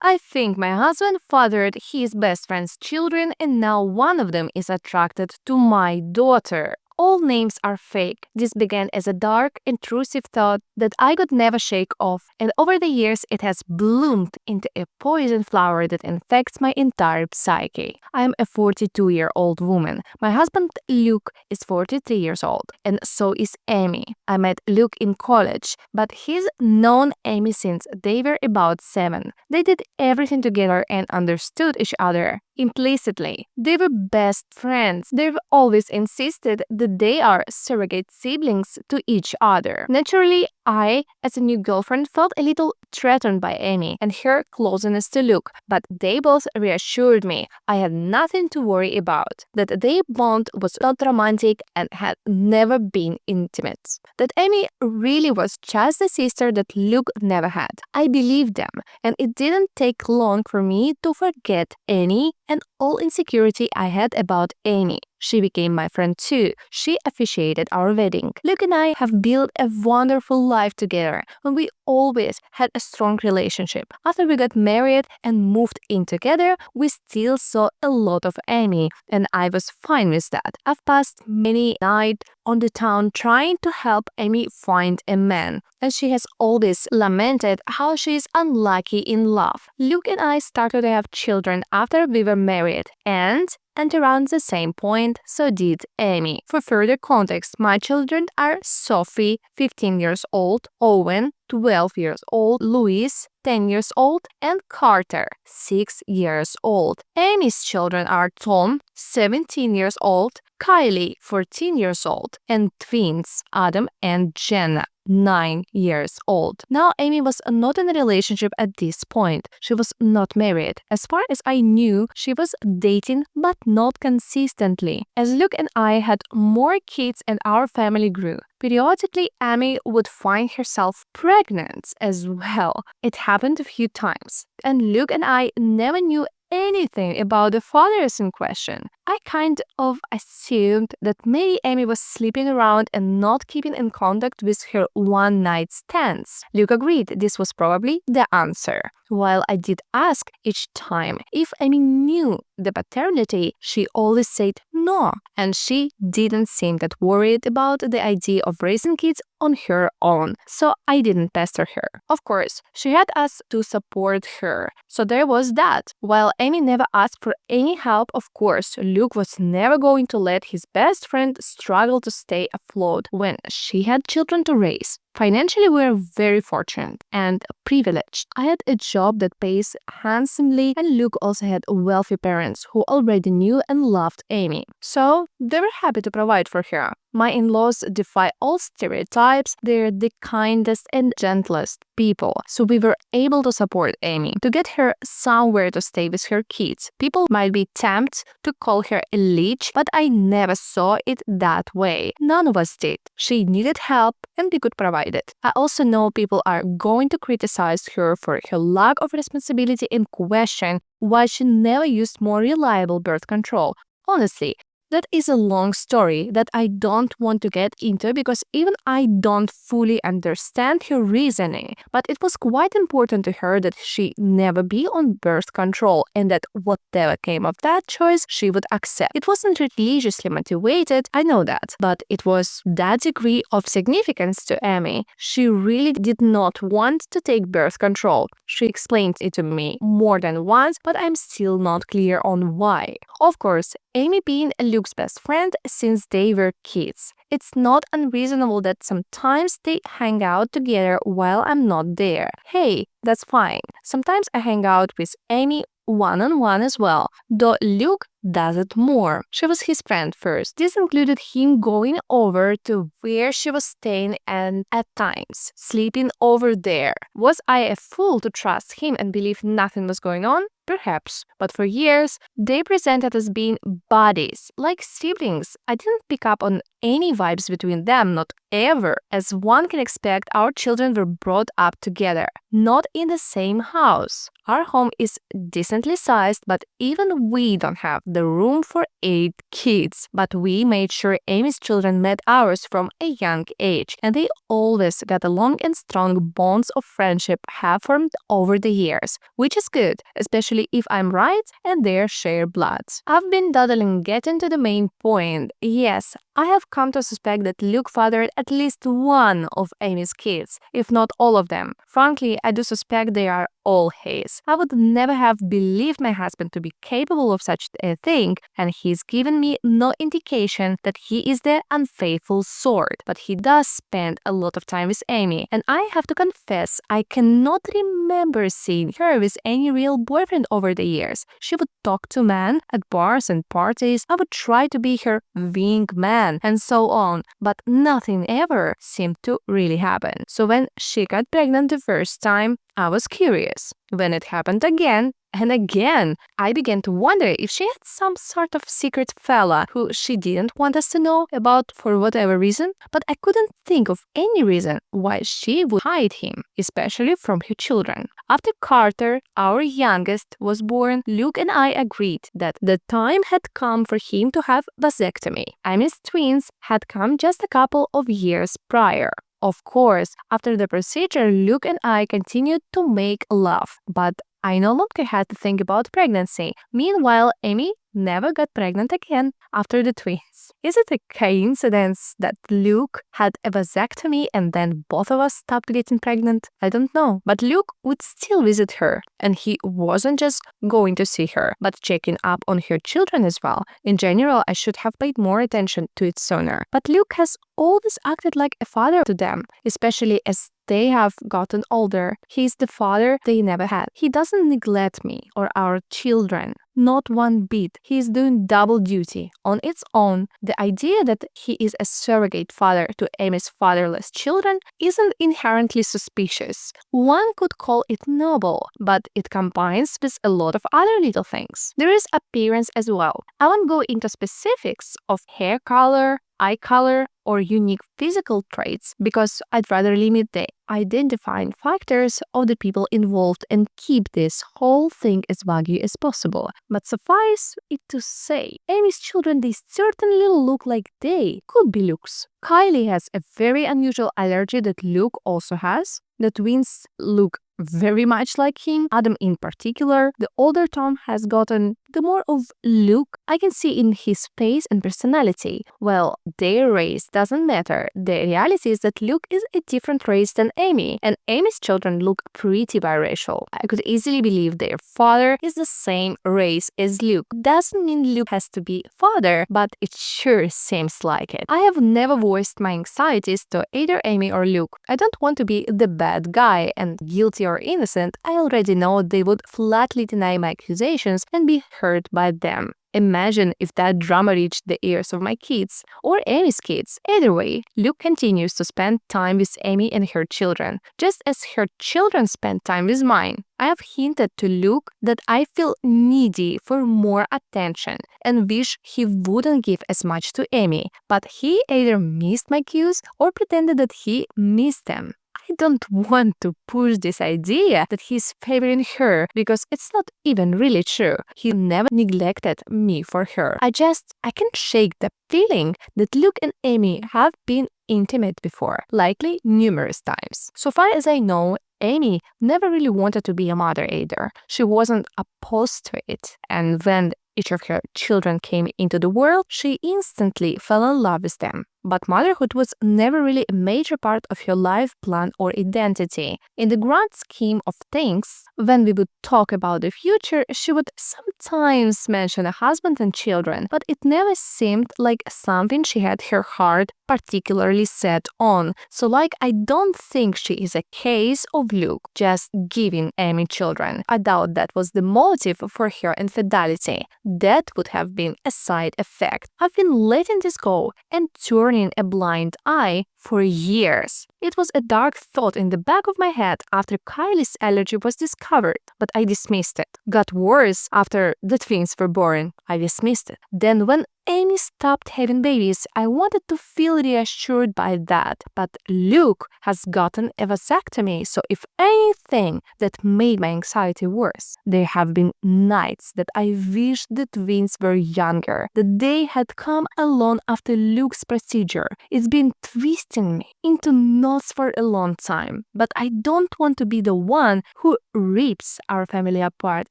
I think my husband fathered his best friend's children and now one of them is attracted to my daughter. All names are fake. This began as a dark, intrusive thought that I could never shake off, and over the years it has bloomed into a poison flower that infects my entire psyche. I am a 42-year-old woman. My husband, Luke, is 43 years old, and so is Amy. I met Luke in college, but he's known Amy since they were about 7. They did everything together and understood each other implicitly. They were best friends. They've always insisted that they are surrogate siblings to each other. Naturally, I, as a new girlfriend, felt a little threatened by Amy and her closeness to Luke, but they both reassured me I had nothing to worry about, that their bond was not romantic and had never been intimate, that Amy really was just the sister that Luke never had. I believed them, and it didn't take long for me to forget Annie and all insecurity I had about Amy. She became my friend too. She officiated our wedding. Luke and I have built a wonderful life together, and we always had a strong relationship. After we got married and moved in together, we still saw a lot of Amy, and I was fine with that. I've passed many nights on the town trying to help Amy find a man, and she has always lamented how she is unlucky in love. Luke and I started to have children after we were married, and around the same point, so did Amy. For further context, my children are Sophie, 15 years old, Owen, 12 years old, Louise, 10 years old, and Carter, 6 years old. Amy's children are Tom, 17 years old, Kylie, 14 years old, and twins, Adam and Jenna, 9 years old. Now, Amy was not in a relationship at this point. She was not married. As far as I knew, she was dating but not consistently. As Luke and I had more kids and our family grew, periodically Amy would find herself pregnant as well. It happened a few times, and Luke and I never knew anything about the fathers in question. I kind of assumed that maybe Amy was sleeping around and not keeping in contact with her one-night stands. Luke agreed this was probably the answer. While I did ask each time if Amy knew the paternity, she always said no, and she didn't seem that worried about the idea of raising kids on her own, so I didn't pester her. Of course, she had us to support her, so there was that. While Amy never asked for any help, of course, Luke was never going to let his best friend struggle to stay afloat when she had children to raise. Financially, we are very fortunate and privileged. I had a job that pays handsomely, and Luke also had wealthy parents who already knew and loved Amy. So, they were happy to provide for her. My in-laws defy all stereotypes. They're the kindest and gentlest people. So we were able to support Amy, to get her somewhere to stay with her kids. People might be tempted to call her a leech, but I never saw it that way. None of us did. She needed help, and we could provide it. I also know people are going to criticize her for her lack of responsibility and question why she never used more reliable birth control. Honestly, that is a long story that I don't want to get into because even I don't fully understand her reasoning. But it was quite important to her that she never be on birth control and that whatever came of that choice, she would accept. It wasn't religiously motivated, I know that, but it was that degree of significance to Amy. She really did not want to take birth control. She explained it to me more than once, but I'm still not clear on why. Of course, Amy being Luke's best friend since they were kids. It's not unreasonable that sometimes they hang out together while I'm not there. Hey, that's fine. Sometimes I hang out with Amy one-on-one as well, though Luke does it more. She was his friend first. This included him going over to where she was staying and at times sleeping over there. Was I a fool to trust him and believe nothing was going on? Perhaps, but for years, they presented as being buddies, like siblings. I didn't pick up on any vibes between them, not ever. As one can expect, our children were brought up together, not in the same house. Our home is decently sized, but even we don't have the room for 8 kids. But we made sure Amy's children met ours from a young age, and they always got along, and strong bonds of friendship have formed over the years, which is good, especially if I'm right and they share blood. I've been dawdling getting to the main point. Yes, I have come to suspect that Luke fathered at least one of Amy's kids, if not all of them. Frankly, I do suspect they are all his. I would never have believed my husband to be capable of such a thing, and he's given me no indication that he is the unfaithful sort. But he does spend a lot of time with Amy, and I have to confess, I cannot remember seeing her with any real boyfriend over the years. She would talk to men at bars and parties. I would try to be her wingman, and so on, but nothing ever seemed to really happen. So when she got pregnant the first time, I was curious. When it happened again and again, I began to wonder if she had some sort of secret fella who she didn't want us to know about for whatever reason, but I couldn't think of any reason why she would hide him, especially from her children. After Carter, our youngest, was born, Luke and I agreed that the time had come for him to have vasectomy. Amy's twins had come just a couple of years prior. Of course, after the procedure, Luke and I continued to make love, but I no longer had to think about pregnancy. Meanwhile, Amy never got pregnant again after the twins. Is it a coincidence that Luke had a vasectomy and then both of us stopped getting pregnant? I don't know. But Luke would still visit her, and he wasn't just going to see her, but checking up on her children as well. In general, I should have paid more attention to it sooner. But Luke has always acted like a father to them, especially as they have gotten older. He's the father they never had. He doesn't neglect me or our children. Not one bit. He is doing double duty on its own. The idea that he is a surrogate father to Amy's fatherless children isn't inherently suspicious. One could call it noble, but it combines with a lot of other little things. There is appearance as well. I won't go into specifics of hair color, eye color, or unique physical traits because I'd rather limit the identifying factors of the people involved and keep this whole thing as vague as possible. But suffice it to say, Amy's children, they certainly look like they could be Luke's. Kylie has a very unusual allergy that Luke also has. The twins look very much like him, Adam in particular. The older Tom has gotten the more of Luke I can see in his face and personality. Well, their race doesn't matter. The reality is that Luke is a different race than Amy, and Amy's children look pretty biracial. I could easily believe their father is the same race as Luke. Doesn't mean Luke has to be father, but it sure seems like it. I have never voiced my anxieties to either Amy or Luke. I don't want to be the bad guy, and guilty or innocent, I already know they would flatly deny my accusations and be hurt by them. Imagine if that drama reached the ears of my kids or Amy's kids. Either way, Luke continues to spend time with Amy and her children, just as her children spend time with mine. I have hinted to Luke that I feel needy for more attention and wish he wouldn't give as much to Amy, but he either missed my cues or pretended that he missed them. I don't want to push this idea that he's favoring her because it's not even really true. He never neglected me for her. I can't shake the feeling that Luke and Amy have been intimate before, likely numerous times. So far as I know, Amy never really wanted to be a mother either. She wasn't opposed to it, and when each of her children came into the world, she instantly fell in love with them. But motherhood was never really a major part of her life plan or identity. In the grand scheme of things, when we would talk about the future, she would sometimes mention a husband and children, but it never seemed like something she had her heart particularly set on. So I don't think she is a case of Luke just giving Amy children. I doubt that was the motive for her infidelity. That would have been a side effect. I've been letting this go and turning a blind eye for years. It was a dark thought in the back of my head after Kylie's allergy was discovered, but I dismissed it. Got worse after the twins were born. I dismissed it. Then when Amy stopped having babies, I wanted to feel reassured by that. But Luke has gotten a vasectomy, so if anything, that made my anxiety worse. There have been nights that I wished the twins were younger, that they had come along after Luke's procedure. It's been twisting me into knots for a long time, but I don't want to be the one who rips our family apart,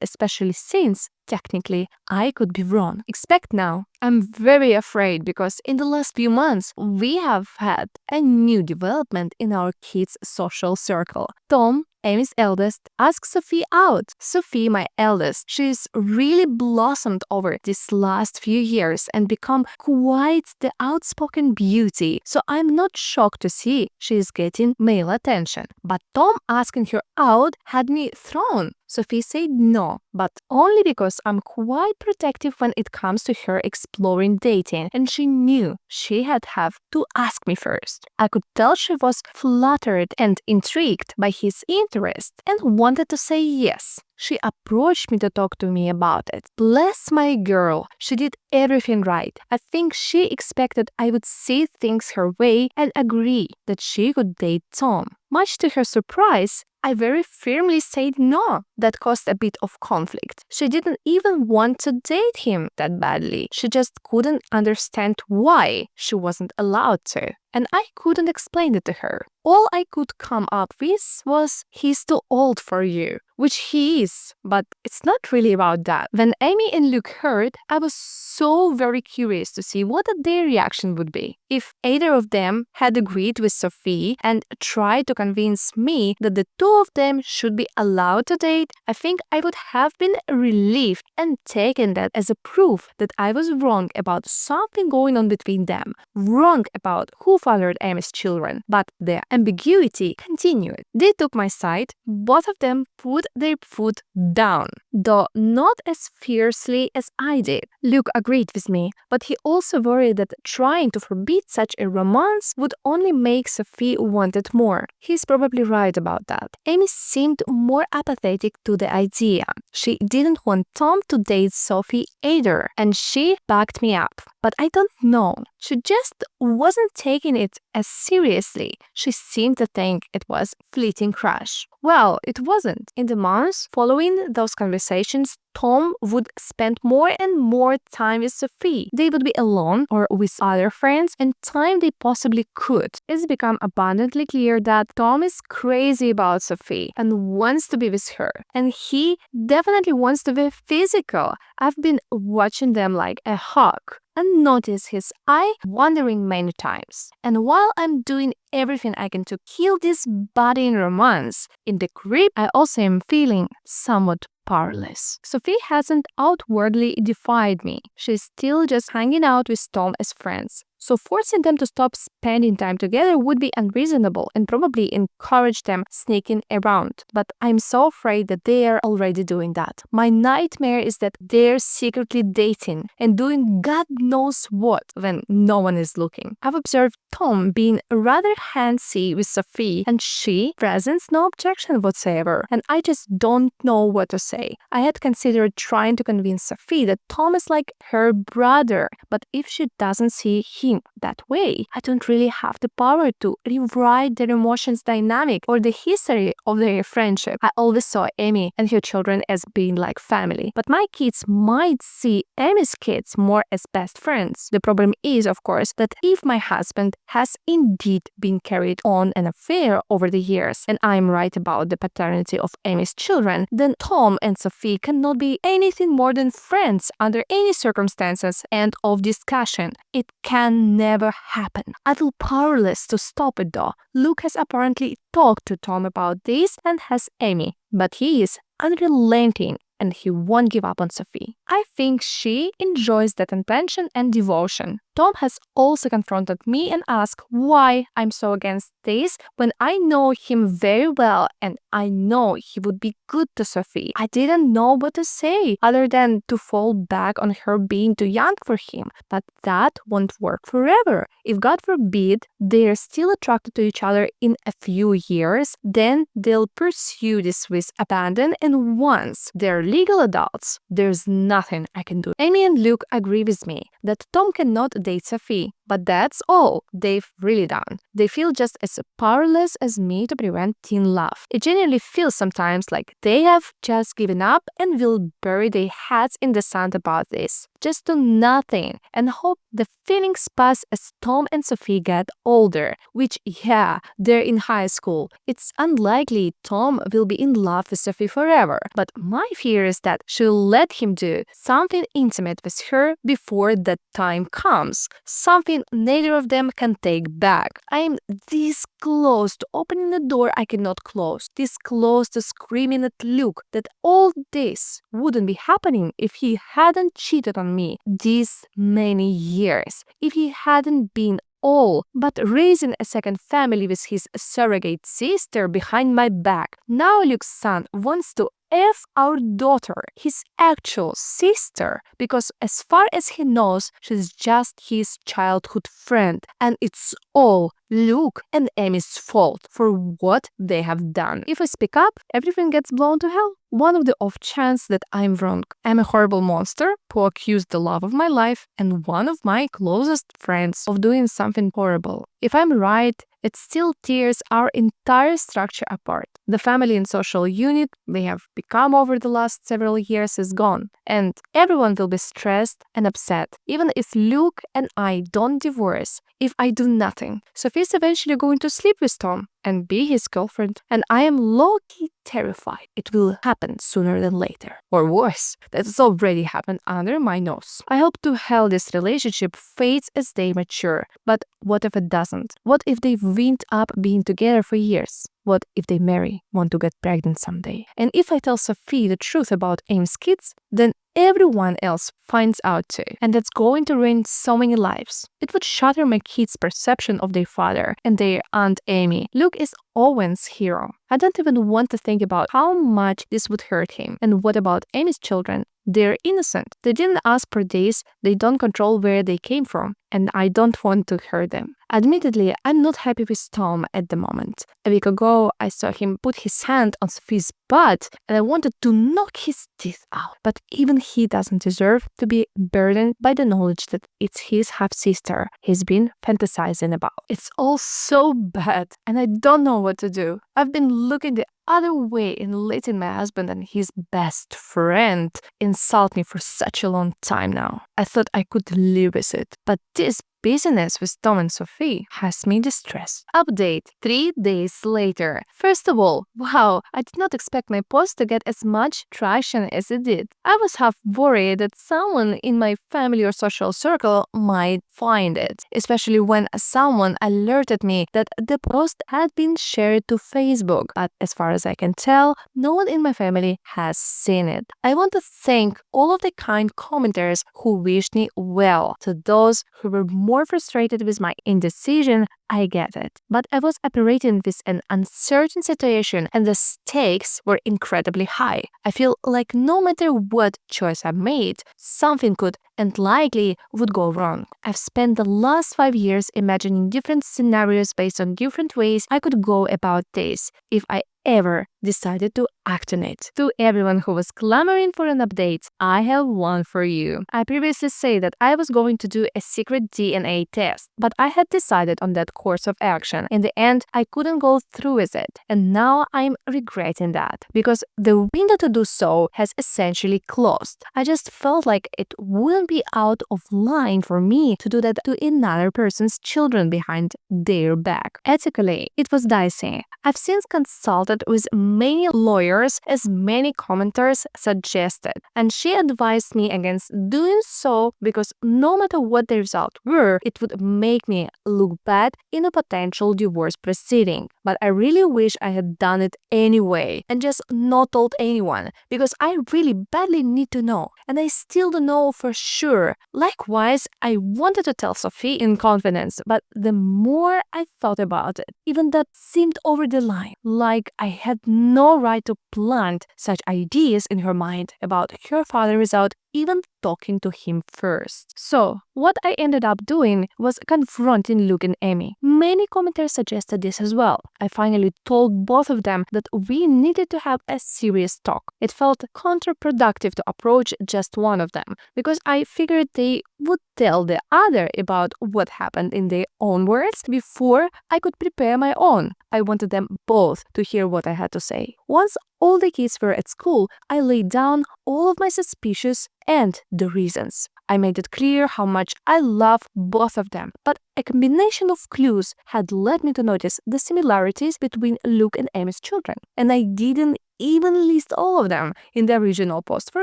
especially since technically, I could be wrong. Expect now. I'm very afraid because in the last few months, we have had a new development in our kids' social circle. Tom, Amy's eldest, asked Sophie out. Sophie, my eldest, she's really blossomed over these last few years and become quite the outspoken beauty. So I'm not shocked to see she's getting male attention. But Tom asking her out had me thrown. Sophie said no, but only because I'm quite protective when it comes to her exploring dating, and she knew she had have to ask me first. I could tell she was flattered and intrigued by his interest and wanted to say yes. She approached me to talk to me about it. Bless my girl, she did everything right. I think she expected I would see things her way and agree that she could date Tom. Much to her surprise, I very firmly said no. That caused a bit of conflict. She didn't even want to date him that badly. She just couldn't understand why she wasn't allowed to. And I couldn't explain it to her. All I could come up with was, he's too old for you, which he is, but it's not really about that. When Amy and Luke heard, I was so very curious to see what their reaction would be. If either of them had agreed with Sophie and tried to convince me that the two of them should be allowed to date, I think I would have been relieved and taken that as a proof that I was wrong about something going on between them, wrong about who fathered Amy's children, but the ambiguity continued. They took my side, both of them put their foot down, though not as fiercely as I did. Luke agreed with me, but he also worried that trying to forbid such a romance would only make Sophie want it more. He's probably right about that. Amy seemed more apathetic to the idea. She didn't want Tom to date Sophie either, and she backed me up. But I don't know. She just wasn't taking it as seriously. She seemed to think it was a fleeting crush. Well, it wasn't. In the months following those conversations, Tom would spend more and more time with Sophie. They would be alone or with other friends and time they possibly could. It's become abundantly clear that Tom is crazy about Sophie and wants to be with her. And he definitely wants to be physical. I've been watching them like a hawk and notice his eye wandering many times. And while I'm doing everything I can to kill this budding romance, in the crib I also am feeling somewhat powerless. Sophie hasn't outwardly defied me. She's still just hanging out with Tom as friends. So forcing them to stop spending time together would be unreasonable and probably encourage them sneaking around. But I'm so afraid that they are already doing that. My nightmare is that they're secretly dating and doing God knows what when no one is looking. I've observed Tom being rather handsy with Sophie and she presents no objection whatsoever, and I just don't know what to say. I had considered trying to convince Sophie that Tom is like her brother, but if she doesn't see him that way, I don't really have the power to rewrite their emotions dynamic or the history of their friendship. I always saw Amy and her children as being like family, but my kids might see Amy's kids more as best friends. The problem is, of course, that if my husband has indeed been carried on an affair over the years and I'm right about the paternity of Amy's children, then Tom and Sophie cannot be anything more than friends under any circumstances and of discussion. It can never happen. I feel powerless to stop it though. Luke has apparently talked to Tom about this and has Amy, but he is unrelenting and he won't give up on Sophie. I think she enjoys that attention and devotion. Tom has also confronted me and asked why I'm so against this when I know him very well and I know he would be good to Sophie. I didn't know what to say other than to fall back on her being too young for him, but that won't work forever. If God forbid they're still attracted to each other in a few years, then they'll pursue this with abandon, and once they're legal adults, there's nothing I can do. Amy and Luke agree with me that Tom cannot date Sophie, but that's all they've really done. They feel just as powerless as me to prevent teen love. It genuinely feels sometimes like they have just given up and will bury their heads in the sand about this. Just do nothing and hope the feelings pass as Tom and Sophie get older, which, yeah, they're in high school. It's unlikely Tom will be in love with Sophie forever, but my fear is that she'll let him do something intimate with her before that time comes, something neither of them can take back. I am this close to opening the door I cannot close, this close to screaming at Luke that all this wouldn't be happening if he hadn't cheated on me these many years, if he hadn't been all but raising a second family with his surrogate sister behind my back. Now Luke's son wants to F our daughter, his actual sister, because as far as he knows, she's just his childhood friend, and it's all Luke and Amy's fault for what they have done. If I speak up, everything gets blown to hell. One of the off chance that I'm wrong. I'm a horrible monster who accused the love of my life and one of my closest friends of doing something horrible. If I'm right, it still tears our entire structure apart. The family and social unit we have become over the last several years is gone, and everyone will be stressed and upset, even if Luke and I don't divorce, if I do nothing. Sophie's eventually going to sleep with Tom and be his girlfriend, and I am low-key terrified it will happen sooner than later. Or worse, that has already happened under my nose. I hope to hell this relationship fades as they mature, but what if it doesn't? What if they've wind up being together for years? What if they marry, want to get pregnant someday? And if I tell Sophie the truth about Amy's kids, then everyone else finds out too. And that's going to ruin so many lives. It would shatter my kids' perception of their father and their Aunt Amy. Luke is Owen's hero. I don't even want to think about how much this would hurt him. And what about Amy's children? They're innocent. They didn't ask for this, they don't control where they came from, and I don't want to hurt them. Admittedly, I'm not happy with Tom at the moment. A week ago, I saw him put his hand on Sophie's butt, and I wanted to knock his teeth out. But even he doesn't deserve to be burdened by the knowledge that it's his half-sister he's been fantasizing about. It's all so bad, and I don't know what to do. I've been looking the other way in letting my husband and his best friend insult me for such a long time now. I thought I could live with it, but this business with Tom and Sophie has me distressed. Update 3 days later. First of all, wow, I did not expect my post to get as much traction as it did. I was half worried that someone in my family or social circle might find it, especially when someone alerted me that the post had been shared to Facebook, but as far as I can tell, no one in my family has seen it. I want to thank all of the kind commenters who wished me well. To those who were more frustrated with my indecision, I get it. But I was operating with an uncertain situation and the stakes were incredibly high. I feel like no matter what choice I made, something could and likely would go wrong. I've spent the last 5 years imagining different scenarios based on different ways I could go about this if I ever decided to act on it. To everyone who was clamoring for an update, I have one for you. I previously said that I was going to do a secret DNA test, but I had decided on that course of action. In the end, I couldn't go through with it, and now I'm regretting that because the window to do so has essentially closed. I just felt like it wouldn't be out of line for me to do that to another person's children behind their back. Ethically, it was dicey. I've since consulted consulted with many lawyers, as many commenters suggested, and she advised me against doing so because no matter what the result were, it would make me look bad in a potential divorce proceeding. But I really wish I had done it anyway and just not told anyone, because I really badly need to know, and I still don't know for sure. Likewise, I wanted to tell Sophie in confidence, but the more I thought about it, even that seemed over the line, like I had no right to plant such ideas in her mind about her father without even talking to him first. So, what I ended up doing was confronting Luke and Amy. Many commenters suggested this as well. I finally told both of them that we needed to have a serious talk. It felt counterproductive to approach just one of them, because I figured they would tell the other about what happened in their own words before I could prepare my own. I wanted them both to hear what I had to say. Once all the kids were at school, I laid down all of my suspicions and the reasons. I made it clear how much I love both of them, but a combination of clues had led me to notice the similarities between Luke and Amy's children, and I didn't even list all of them in the original post. For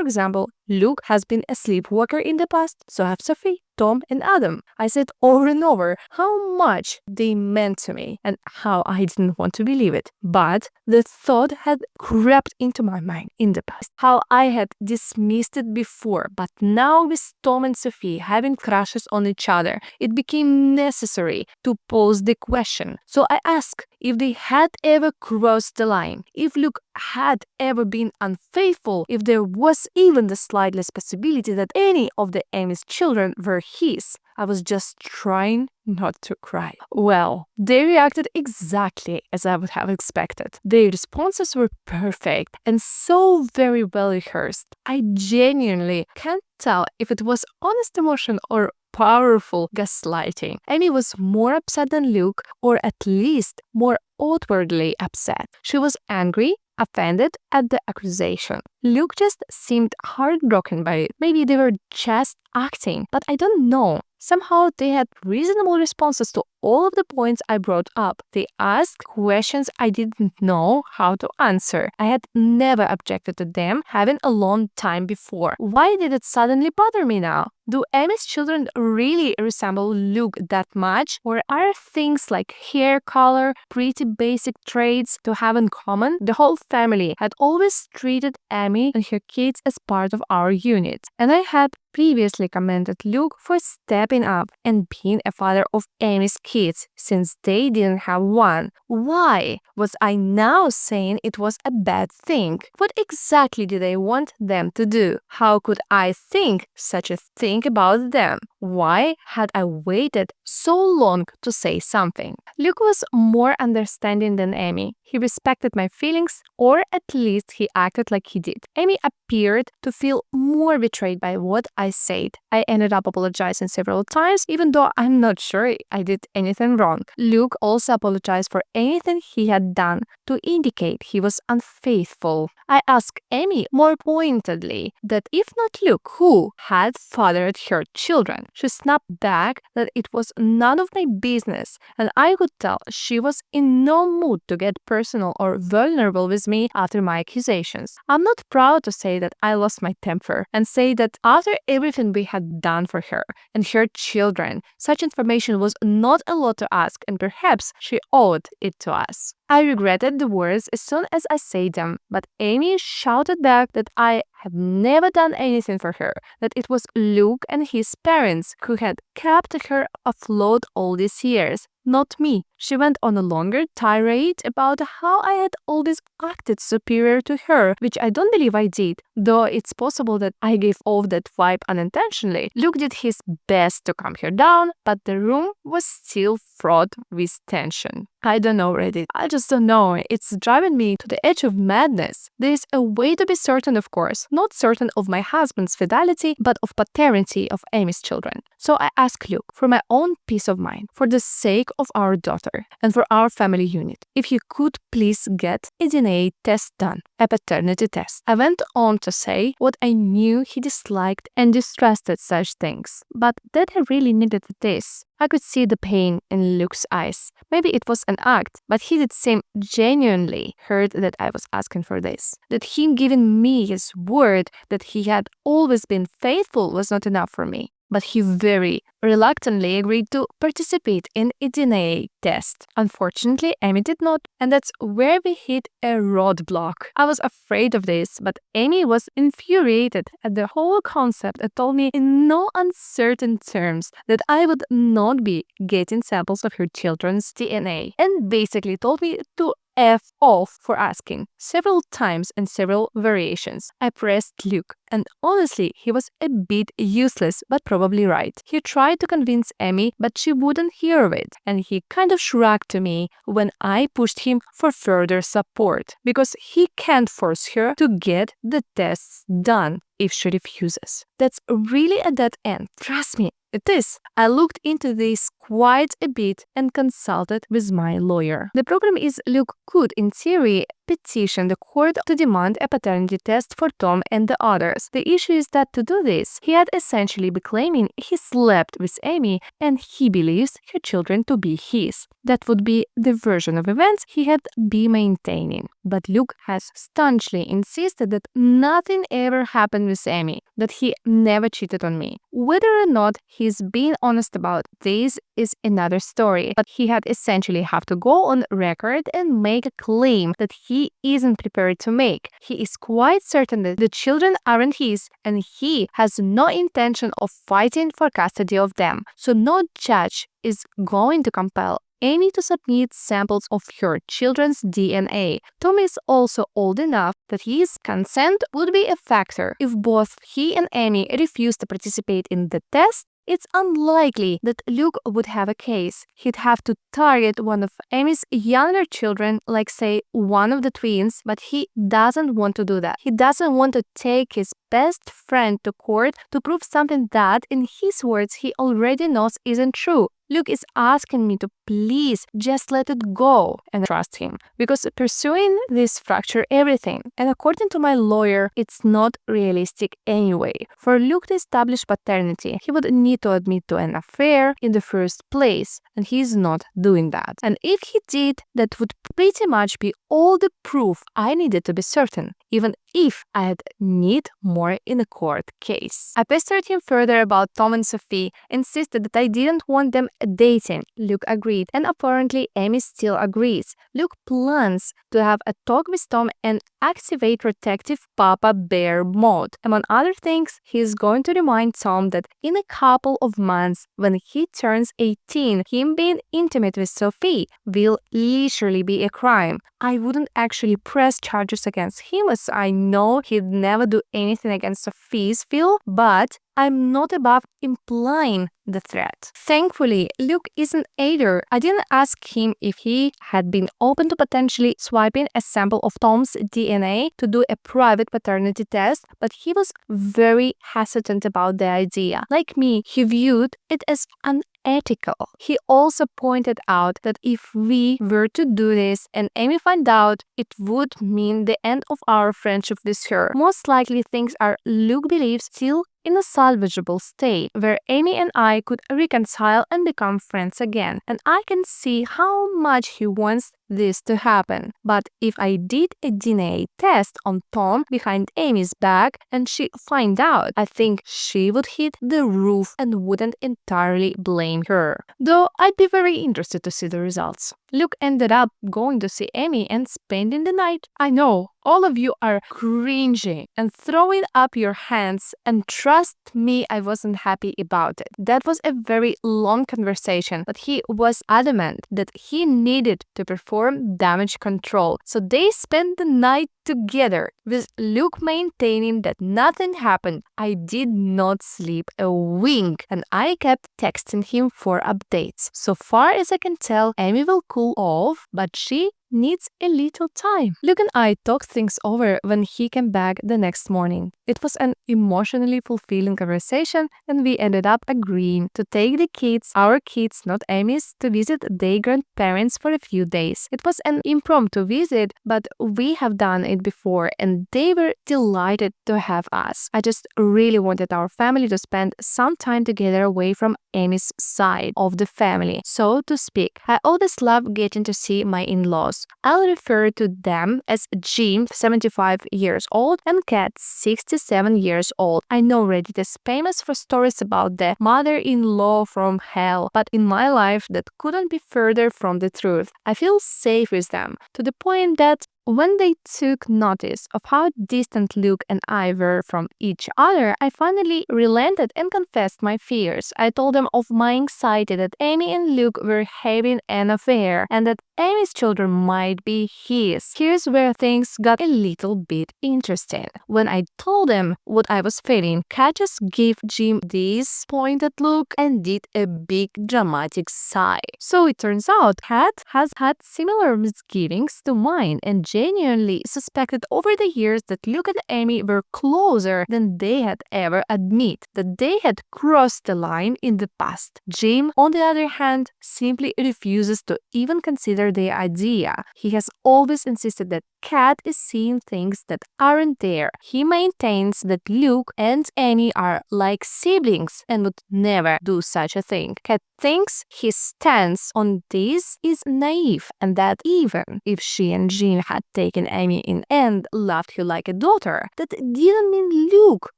example, Luke has been a sleepwalker in the past, so have Sophie, Tom, and Adam. I said over and over how much they meant to me and how I didn't want to believe it. But the thought had crept into my mind in the past, how I had dismissed it before, but now with Tom and Sophie having crushes on each other, it became necessary to pose the question. So I asked if they had ever crossed the line, if Luke had ever been unfaithful, if there was even the slightest possibility that any of the Amy's children were his. I was just trying not to cry. Well, they reacted exactly as I would have expected. Their responses were perfect and so very well rehearsed. I genuinely can't tell if it was honest emotion or powerful gaslighting. Amy was more upset than Luke, or at least more outwardly upset. She was angry, offended at the accusation. Luke just seemed heartbroken by it. Maybe they were just acting, but I don't know. Somehow they had reasonable responses to all of the points I brought up. They asked questions I didn't know how to answer. I had never objected to them having alone time before. Why did it suddenly bother me now? Do Amy's children really resemble Luke that much? Or are things like hair color, pretty basic traits to have in common? The whole family had always treated Amy and her kids as part of our unit, and I had previously commended Luke for stepping up and being a father of Amy's kids since they didn't have one. Why was I now saying it was a bad thing? What exactly did I want them to do? How could I think such a thing about them? Why had I waited so long to say something? Luke was more understanding than Amy. He respected my feelings, or at least he acted like he did. Amy appeared to feel more betrayed by what I said. I ended up apologizing several times, even though I'm not sure I did anything wrong. Luke also apologized for anything he had done to indicate he was unfaithful. I asked Amy more pointedly that if not Luke, who had fathered her children? She snapped back that it was none of my business, and I could tell she was in no mood to get personal or vulnerable with me after my accusations. I'm not proud to say that I lost my temper and say that after everything we had done for her and her children, such information was not a lot to ask, and perhaps she owed it to us. I regretted the words as soon as I said them, but Amy shouted back that I have never done anything for her, that it was Luke and his parents who had kept her afloat all these years, not me. She went on a longer tirade about how I had always acted superior to her, which I don't believe I did, though it's possible that I gave off that vibe unintentionally. Luke did his best to calm her down, but the room was still fraught with tension. I don't know, Reddit. I just don't know. It's driving me to the edge of madness. There is a way to be certain, of course, not certain of my husband's fidelity, but of paternity of Amy's children. So I asked Luke, for my own peace of mind, for the sake of our daughter, daughter. And for our family unit, if you could please get a DNA test done, a paternity test. I went on to say what I knew he disliked and distrusted such things, but that I really needed this. I could see the pain in Luke's eyes. Maybe it was an act, but he did seem genuinely hurt that I was asking for this. That him giving me his word that he had always been faithful was not enough for me. But he very reluctantly agreed to participate in a DNA test. Unfortunately, Amy did not, and that's where we hit a roadblock. I was afraid of this, but Amy was infuriated at the whole concept and told me in no uncertain terms that I would not be getting samples of her children's DNA, and basically told me to F off for asking several times and several variations. I pressed Luke, and honestly, he was a bit useless, but probably right. He tried to convince Amy, but she wouldn't hear of it, and he kind of shrugged to me when I pushed him for further support, because he can't force her to get the tests done if she refuses. That's really a dead end. Trust me, it is. I looked into this quite a bit and consulted with my lawyer. The problem is Luke could, in theory, petition the court to demand a paternity test for Tom and the others. The issue is that to do this, he had essentially be claiming he slept with Amy and he believes her children to be his. That would be the version of events he had been maintaining. But Luke has staunchly insisted that nothing ever happened with Amy, that he never cheated on me. Whether or not he's being honest about this is another story, but he had essentially have to go on record and make a claim that he isn't prepared to make. He is quite certain that the children aren't his, and he has no intention of fighting for custody of them. So no judge is going to compel Amy to submit samples of her children's DNA. Tom is also old enough that his consent would be a factor. If both he and Amy refuse to participate in the test, it's unlikely that Luke would have a case. He'd have to target one of Amy's younger children, like say one of the twins, but he doesn't want to do that. He doesn't want to take his best friend to court to prove something that, in his words, he already knows isn't true. Luke is asking me to please just let it go and trust him, because pursuing this fracture everything, and according to my lawyer, it's not realistic anyway. For Luke to establish paternity, he would need to admit to an affair in the first place, and he's not doing that. And if he did, that would pretty much be all the proof I needed to be certain, even if I'd need more in a court case. I pestered him further about Tom and Sophie, insisted that I didn't want them dating. Luke agreed, and apparently Amy still agrees. Luke plans to have a talk with Tom and activate protective Papa Bear mode. Among other things, he's going to remind Tom that in a couple of months, when he turns 18, him being intimate with Sophie will literally be a crime. I wouldn't actually press charges against him, as I know he'd never do anything against Sophie's Phil, but I'm not above implying the threat. Thankfully, Luke isn't either. I didn't ask him if he had been open to potentially swiping a sample of Tom's DNA to do a private paternity test, but he was very hesitant about the idea. Like me, he viewed it as unethical. He also pointed out that if we were to do this and Amy found out, it would mean the end of our friendship with her. Most likely things are, Luke believes, still in a salvageable state, where Amy and I could reconcile and become friends again. And I can see how much he wants this to happen. But if I did a DNA test on Tom behind Amy's back and she find out, I think she would hit the roof and wouldn't entirely blame her. Though I'd be very interested to see the results. Luke ended up going to see Amy and spending the night. I know, all of you are cringing and throwing up your hands, and trust me, I wasn't happy about it. That was a very long conversation, but he was adamant that he needed to perform damage control. So they spent the night together, with Luke maintaining that nothing happened. I did not sleep a wink, and I kept texting him for updates. So far as I can tell, Amy will cool off, but she needs a little time. Luke and I talked things over when he came back the next morning. It was an emotionally fulfilling conversation, and we ended up agreeing to take the kids, our kids, not Amy's, to visit their grandparents for a few days. It was an impromptu visit, but we have done it before, and they were delighted to have us. I just really wanted our family to spend some time together away from Amy's side of the family, so to speak. I always love getting to see my in-laws. I'll refer to them as Jim, 75 years old, and Kat, 67 years old. I know Reddit is famous for stories about the mother-in-law from hell, but in my life that couldn't be further from the truth. I feel safe with them, to the point that when they took notice of how distant Luke and I were from each other, I finally relented and confessed my fears. I told them of my anxiety that Amy and Luke were having an affair and that Amy's children might be his. Here's where things got a little bit interesting. When I told them what I was feeling, Kat just gave Jim this pointed look and did a big dramatic sigh. So it turns out Kat has had similar misgivings to mine and genuinely suspected over the years that Luke and Amy were closer than they had ever admit, that they had crossed the line in the past. Jim, on the other hand, simply refuses to even consider the idea. He has always insisted that Kat is seeing things that aren't there. He maintains that Luke and Amy are like siblings and would never do such a thing. Kat thinks his stance on this is naive and that even if she and Jim had taken Amy in and loved her like a daughter, that didn't mean Luke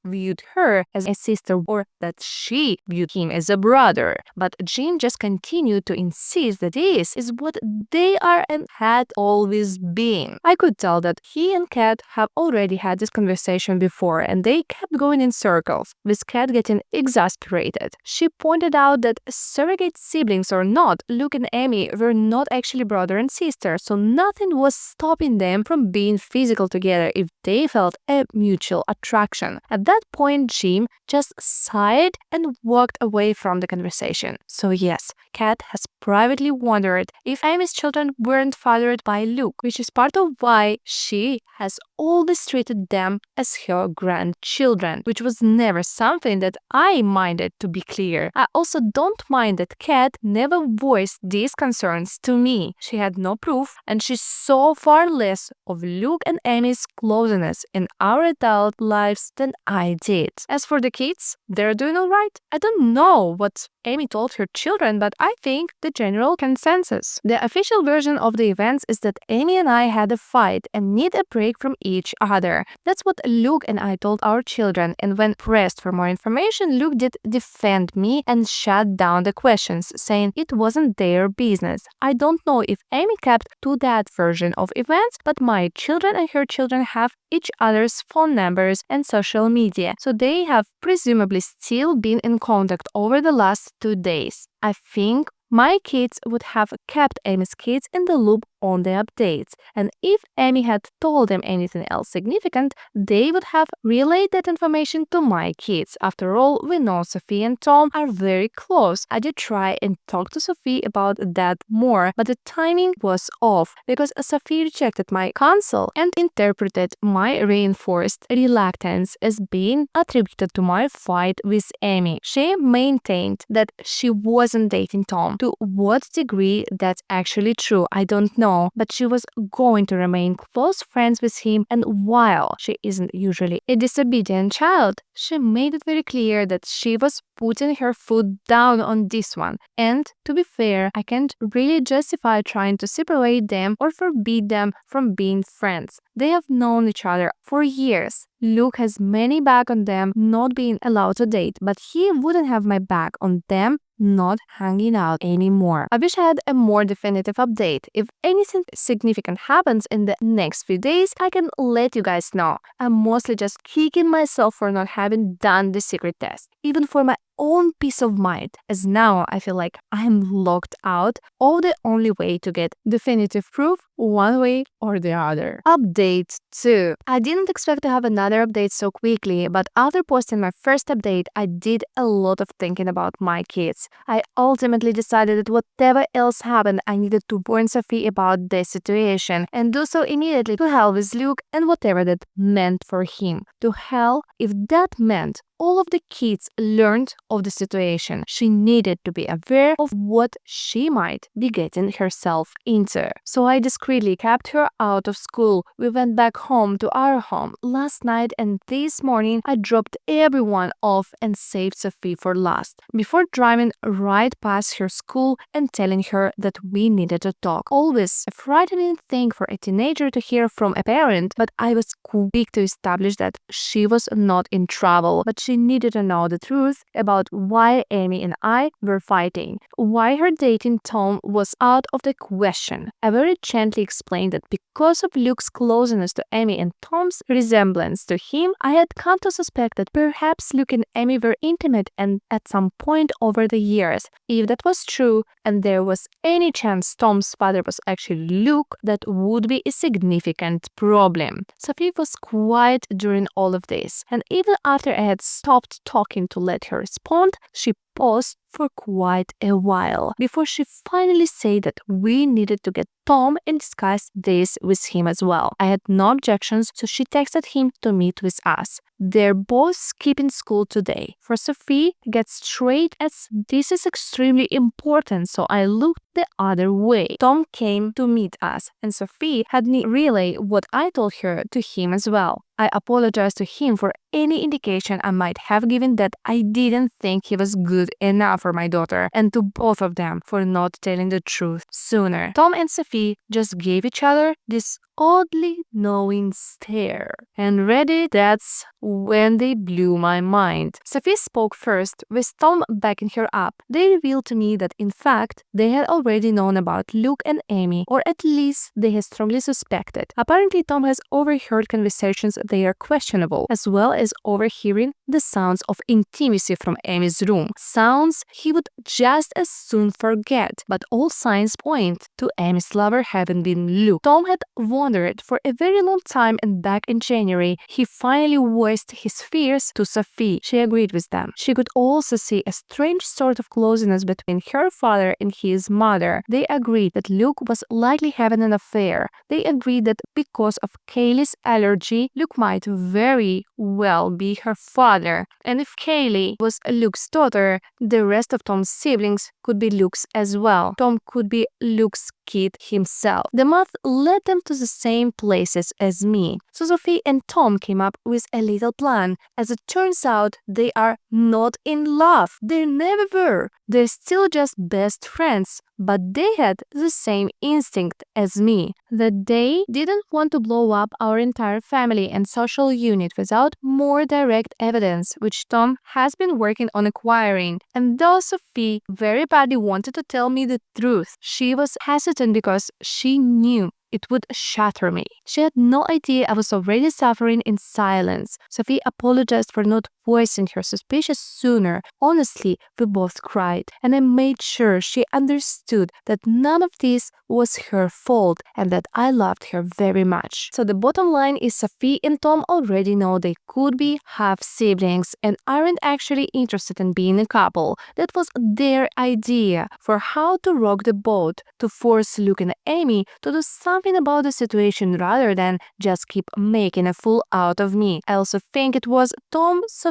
viewed her as a sister or that she viewed him as a brother. But Jim just continued to insist that this is what they are and had always been. I could tell that he and Kat have already had this conversation before and they kept going in circles, with Kat getting exasperated. She pointed out that surrogate siblings or not, Luke and Amy were not actually brother and sister, so nothing was stopping them from being physical together if they felt a mutual attraction. At that point, Jim just sighed and walked away from the conversation. So yes, Kat has privately wondered if Amy's children weren't fathered by Luke, which is part of why she has always treated them as her grandchildren, which was never something that I minded, to be clear. I also don't mind that Kat never voiced these concerns to me. She had no proof and she saw far less of Luke and Amy's closeness in our adult lives than I did. As for the kids, they're doing alright. I don't know what Amy told her children, but I think the general consensus, the official version of the events, is that Amy and I had a fight and need a break from each other. That's what Luke and I told our children, and when pressed for more information, Luke did defend me and shut down the questions, saying it wasn't their business. I don't know if Amy kept to that version of events, but my children and her children have each other's phone numbers and social media, so they have presumably still been in contact over the last 2 days. I think my kids would have kept Amy's kids in the loop on the updates, and if Amy had told them anything else significant, they would have relayed that information to my kids. After all, we know Sophie and Tom are very close. I did try and talk to Sophie about that more, but the timing was off because Sophie rejected my counsel and interpreted my reinforced reluctance as being attributed to my fight with Amy. She maintained that she wasn't dating Tom. To what degree that's actually true, I don't know, but she was going to remain close friends with him, and while she isn't usually a disobedient child, she made it very clear that she was putting her foot down on this one. And to be fair, I can't really justify trying to separate them or forbid them from being friends. They have known each other for years. Luke has many back on them not being allowed to date, but he wouldn't have my back on them not hanging out anymore. I wish I had a more definitive update. If anything significant happens in the next few days, I can let you guys know. I'm mostly just kicking myself for not having done the secret test. Even for my own peace of mind, as now I feel like I'm locked out of the only way to get definitive proof one way or the other. Update 2. I didn't expect to have another update so quickly, but after posting my first update, I did a lot of thinking about my kids. I ultimately decided that whatever else happened, I needed to warn Sophie about the situation and do so immediately. To hell with Luke and whatever that meant for him. To hell if that meant all of the kids learned of the situation. She needed to be aware of what she might be getting herself into. So I discreetly kept her out of school. We went back home to our home last night, and this morning I dropped everyone off and saved Sophie for last, before driving right past her school and telling her that we needed to talk. Always a frightening thing for a teenager to hear from a parent, but I was quick to establish that she was not in trouble, but she needed to know the truth about why Amy and I were fighting, why her dating Tom was out of the question. I very gently explained that because of Luke's closeness to Amy and Tom's resemblance to him, I had come to suspect that perhaps Luke and Amy were intimate and at some point over the years. If that was true, and there was any chance Tom's father was actually Luke, that would be a significant problem. Sophie was quiet during all of this, and even after I had stopped talking to let her respond, she paused for quite a while before she finally said that we needed to get Tom and discuss this with him as well. I had no objections, so she texted him to meet with us. They're both skipping school today. For Sophie, get straight as this is extremely important, so I looked the other way. Tom came to meet us, and Sophie had me relay what I told her to him as well. I apologized to him for any indication I might have given that I didn't think he was good enough for my daughter, and to both of them for not telling the truth sooner. Tom and Sophie just gave each other this oddly knowing stare. And ready, that's when they blew my mind. Sophie spoke first, with Tom backing her up. They revealed to me that in fact, they had already known about Luke and Amy, or at least they had strongly suspected. Apparently, Tom has overheard conversations they are questionable, as well as overhearing the sounds of intimacy from Amy's room. Sounds he would just as soon forget, but all signs point to Amy's lover having been Luke. Tom had wondered for a very long time, and back in January, he finally voiced his fears to Sophie. She agreed with them. She could also see a strange sort of closeness between her father and his mother. They agreed that Luke was likely having an affair. They agreed that because of Kaylee's allergy, Luke might very well be her father. And if Kaylee was Luke's daughter, the rest of Tom's siblings could be Luke's as well. Tom could be Luke's kid himself. The math led them to the same places as me. So Sophie and Tom came up with a little plan. As it turns out, they are not in love. They never were. They're still just best friends, but they had the same instinct as me, that they didn't want to blow up our entire family and social unit without more direct evidence, which Tom has been working on acquiring. And though Sophie very badly wanted to tell me the truth, she was hesitant because she knew it would shatter me. She had no idea I was already suffering in silence. Sophie apologized for not voicing her suspicions sooner. Honestly, we both cried, and I made sure she understood that none of this was her fault and that I loved her very much. So the bottom line is Sophie and Tom already know they could be half siblings and aren't actually interested in being a couple. That was their idea for how to rock the boat, to force Luke and Amy to do something about the situation rather than just keep making a fool out of me. I also think it was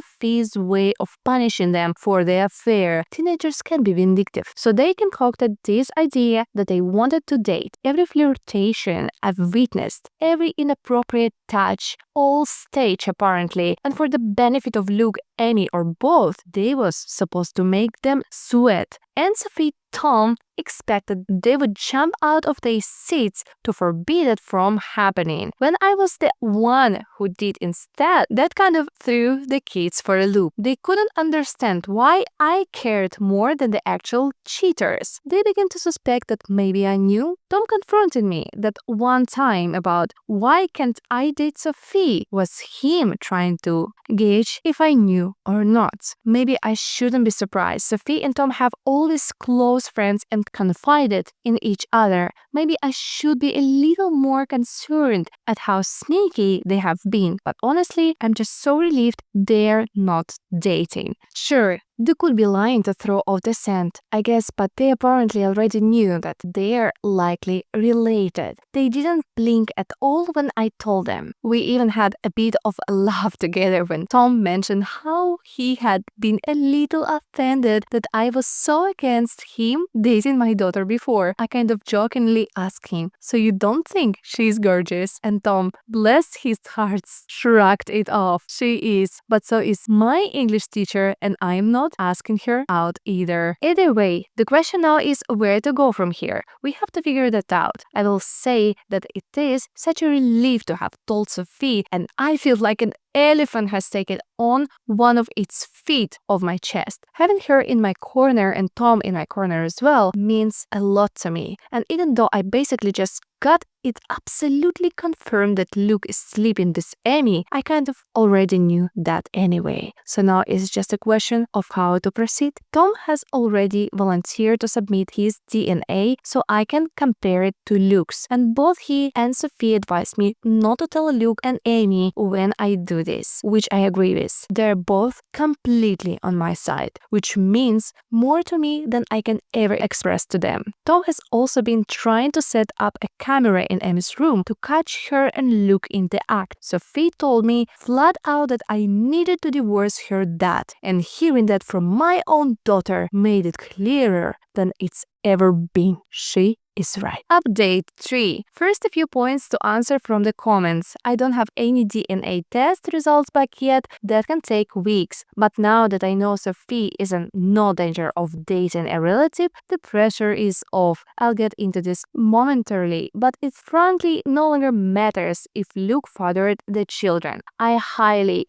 Sophie's way of punishing them for their affair. Teenagers can be vindictive, so they concocted this idea that they wanted to date. Every flirtation I've witnessed, every inappropriate touch, all staged apparently, and for the benefit of Luke, Amy, or both, they was supposed to make them sweat. And Sophie Tom expected they would jump out of their seats to forbid it from happening, when I was the one who did instead. That kind of threw the kids for a loop. They couldn't understand why I cared more than the actual cheaters. They began to suspect that maybe I knew Tom confronted me that one time about why can't I date Sophie. Was him trying to gauge if I knew or not. Maybe I shouldn't be surprised. Sophie and Tom have always close friends and confided in each other. Maybe I should be a little more concerned at how sneaky they have been. But honestly, I'm just so relieved they're not dating. Sure, they could be lying to throw off the scent, I guess, but they apparently already knew that they're likely related. They didn't blink at all when I told them. We even had a bit of a laugh together when Tom mentioned how he had been a little offended that I was so against him dating my daughter before. I kind of jokingly asked him, "So you don't think she's gorgeous?" And Tom, bless his heart, shrugged it off. She is, but so is my English teacher, and I'm not asking her out either. Either way, the question now is where to go from here. We have to figure that out. I will say that it is such a relief to have told Sophie, and I feel like an elephant has taken on one of its feet of my chest. Having her in my corner and Tom in my corner as well means a lot to me. And even though I basically just got it absolutely confirmed that Luke is sleeping with Amy, I kind of already knew that anyway. So now it's just a question of how to proceed. Tom has already volunteered to submit his DNA so I can compare it to Luke's, and both he and Sophie advised me not to tell Luke and Amy when I do this, which I agree with. They're both completely on my side, which means more to me than I can ever express to them. Tom has also been trying to set up a camera in Amy's room to catch her and Luke in the act. Sophie told me flat out that I needed to divorce her dad, and hearing that from my own daughter made it clearer than it's ever been. She is right. Update 3. First, a few points to answer from the comments. I don't have any DNA test results back yet. That can take weeks. But now that I know Sophie is in no danger of dating a relative, the pressure is off. I'll get into this momentarily, but it frankly no longer matters if Luke fathered the children. I highly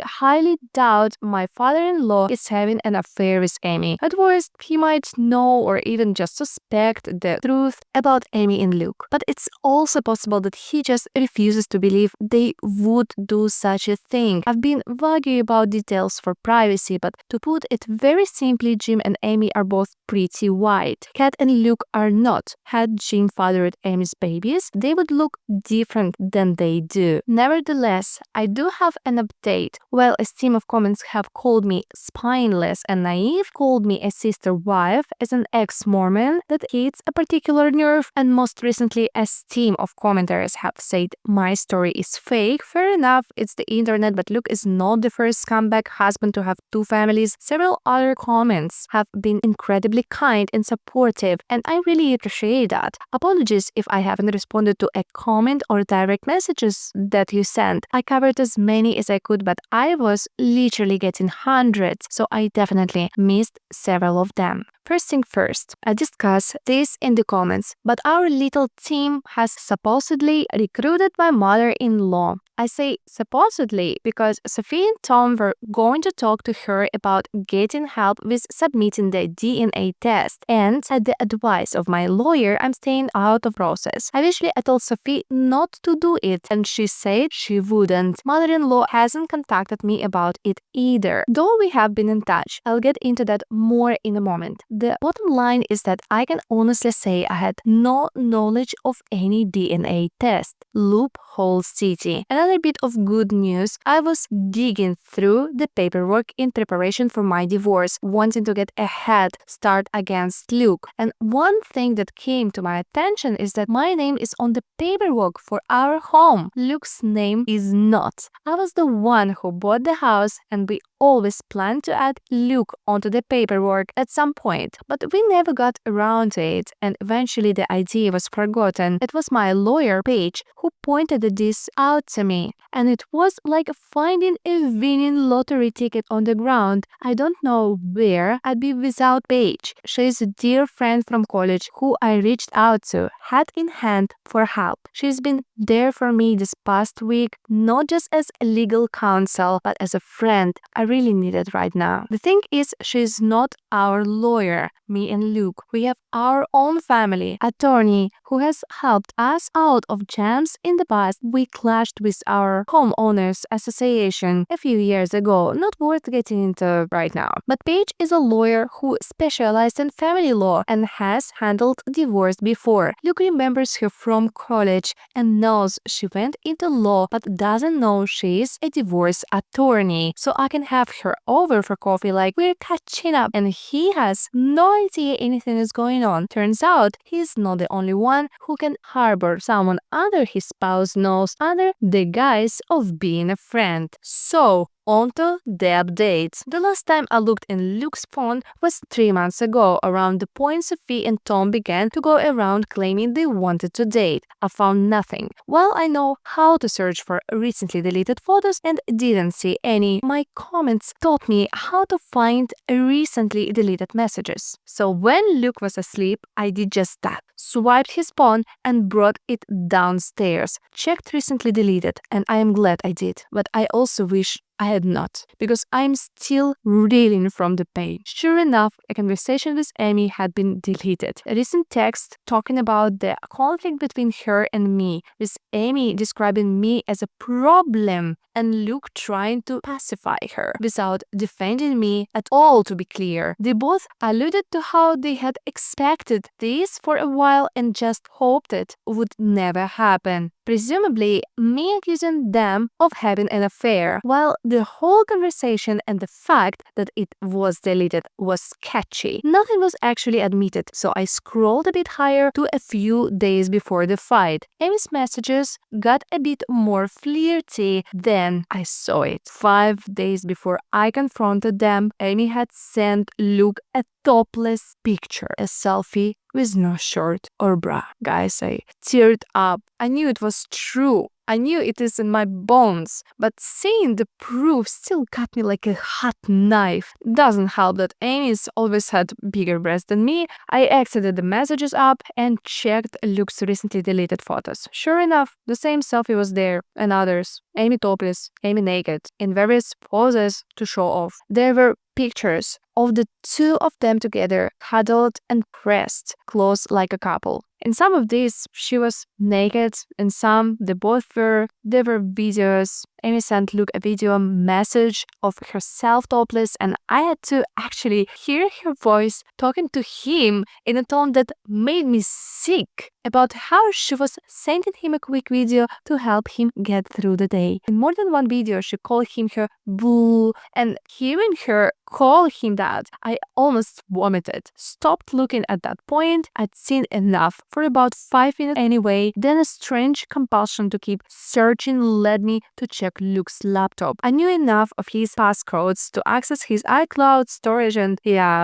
doubt my father-in-law is having an affair with Amy. At worst, he might know or even just suspect the truth about Amy and Luke. But it's also possible that he just refuses to believe they would do such a thing. I've been vague about details for privacy, but to put it very simply, Jim and Amy are both pretty white. Kat and Luke are not. Had Jim fathered Amy's babies, they would look different than they do. Nevertheless, I do have an update. While a stream of comments have called me spineless and naive, called me a sister wife, as an ex-Mormon that hits a particular nerve, and most recently a stream of commenters have said my story is fake. Fair enough, it's the internet, but Luke is not the first scumbag husband to have two families. Several other comments have been incredibly kind and supportive, and I really appreciate that. Apologies if I haven't responded to a comment or direct messages that you sent. I covered as many as I could, but I was literally getting hundreds, so I definitely missed several of them. First thing first, I discuss this in the comments, but our little team has supposedly recruited my mother-in-law. I say supposedly because Sophie and Tom were going to talk to her about getting help with submitting the DNA test, and at the advice of my lawyer, I'm staying out of process. Eventually, I told Sophie not to do it, and she said she wouldn't. Mother-in-law hasn't contacted me about it either, though we have been in touch. I'll get into that more in a moment. The bottom line is that I can honestly say I had no knowledge of any DNA test. Loophole city. Another bit of good news, I was digging through the paperwork in preparation for my divorce, wanting to get a head start against Luke. And one thing that came to my attention is that my name is on the paperwork for our home. Luke's name is not. I was the one who bought the house, and we always planned to add Luke onto the paperwork at some point, but we never got around to it, and eventually the idea was forgotten. It was my lawyer, Paige, who pointed this out to me, and it was like finding a winning lottery ticket on the ground. I don't know where I'd be without Paige. She's a dear friend from college who I reached out to, hat in hand, for help. She's been there for me this past week, not just as a legal counsel, but as a friend, a really need it right now. The thing is, she's not our lawyer, me and Luke. We have our own family attorney who has helped us out of jams in the past. We clashed with our homeowners association a few years ago, not worth getting into right now. But Paige is a lawyer who specialized in family law and has handled divorce before. Luke remembers her from college and knows she went into law but doesn't know she's a divorce attorney. So I can have her over for coffee like we're catching up, and he has no idea anything is going on. Turns out he's not the only one who can harbor someone under his spouse knows under the guise of being a friend. So on to the updates. The last time I looked in Luke's phone was 3 months ago, around the point Sophie and Tom began to go around claiming they wanted to date. I found nothing. While I know how to search for recently deleted photos and didn't see any, my comments taught me how to find recently deleted messages. So when Luke was asleep, I did just that. Swiped his phone and brought it downstairs. Checked recently deleted, and I am glad I did. But I also wish I had not, because I'm still reeling from the pain. Sure enough, a conversation with Amy had been deleted. A recent text talking about the conflict between her and me, with Amy describing me as a problem and Luke trying to pacify her without defending me at all, to be clear. They both alluded to how they had expected this for a while and just hoped it would never happen. Presumably, me accusing them of having an affair, while the whole conversation and the fact that it was deleted was sketchy. Nothing was actually admitted, so I scrolled a bit higher to a few days before the fight. Amy's messages got a bit more flirty, then I saw it. 5 days before I confronted them, Amy had sent Luke a topless picture, a selfie with no shirt or bra. Guys, I teared up. I knew it was true. I knew it is in my bones, but seeing the proof still cut me like a hot knife. Doesn't help that Amy's always had bigger breasts than me. I exited the messages app and checked Luke's recently deleted photos. Sure enough, the same selfie was there, and others. Amy topless, Amy naked, in various poses to show off. There were pictures of the two of them together, cuddled and pressed close like a couple. In some of these, she was naked, in some, they both were. There were videos. Amy sent Luke a video message of herself topless, and I had to actually hear her voice talking to him in a tone that made me sick about how she was sending him a quick video to help him get through the day. In more than one video, she called him her boo, and hearing her call him that, I almost vomited. Stopped looking at that point. I'd seen enough for about 5 minutes anyway. Then a strange compulsion to keep searching led me to check Luke's laptop. I knew enough of his passcodes to access his iCloud storage and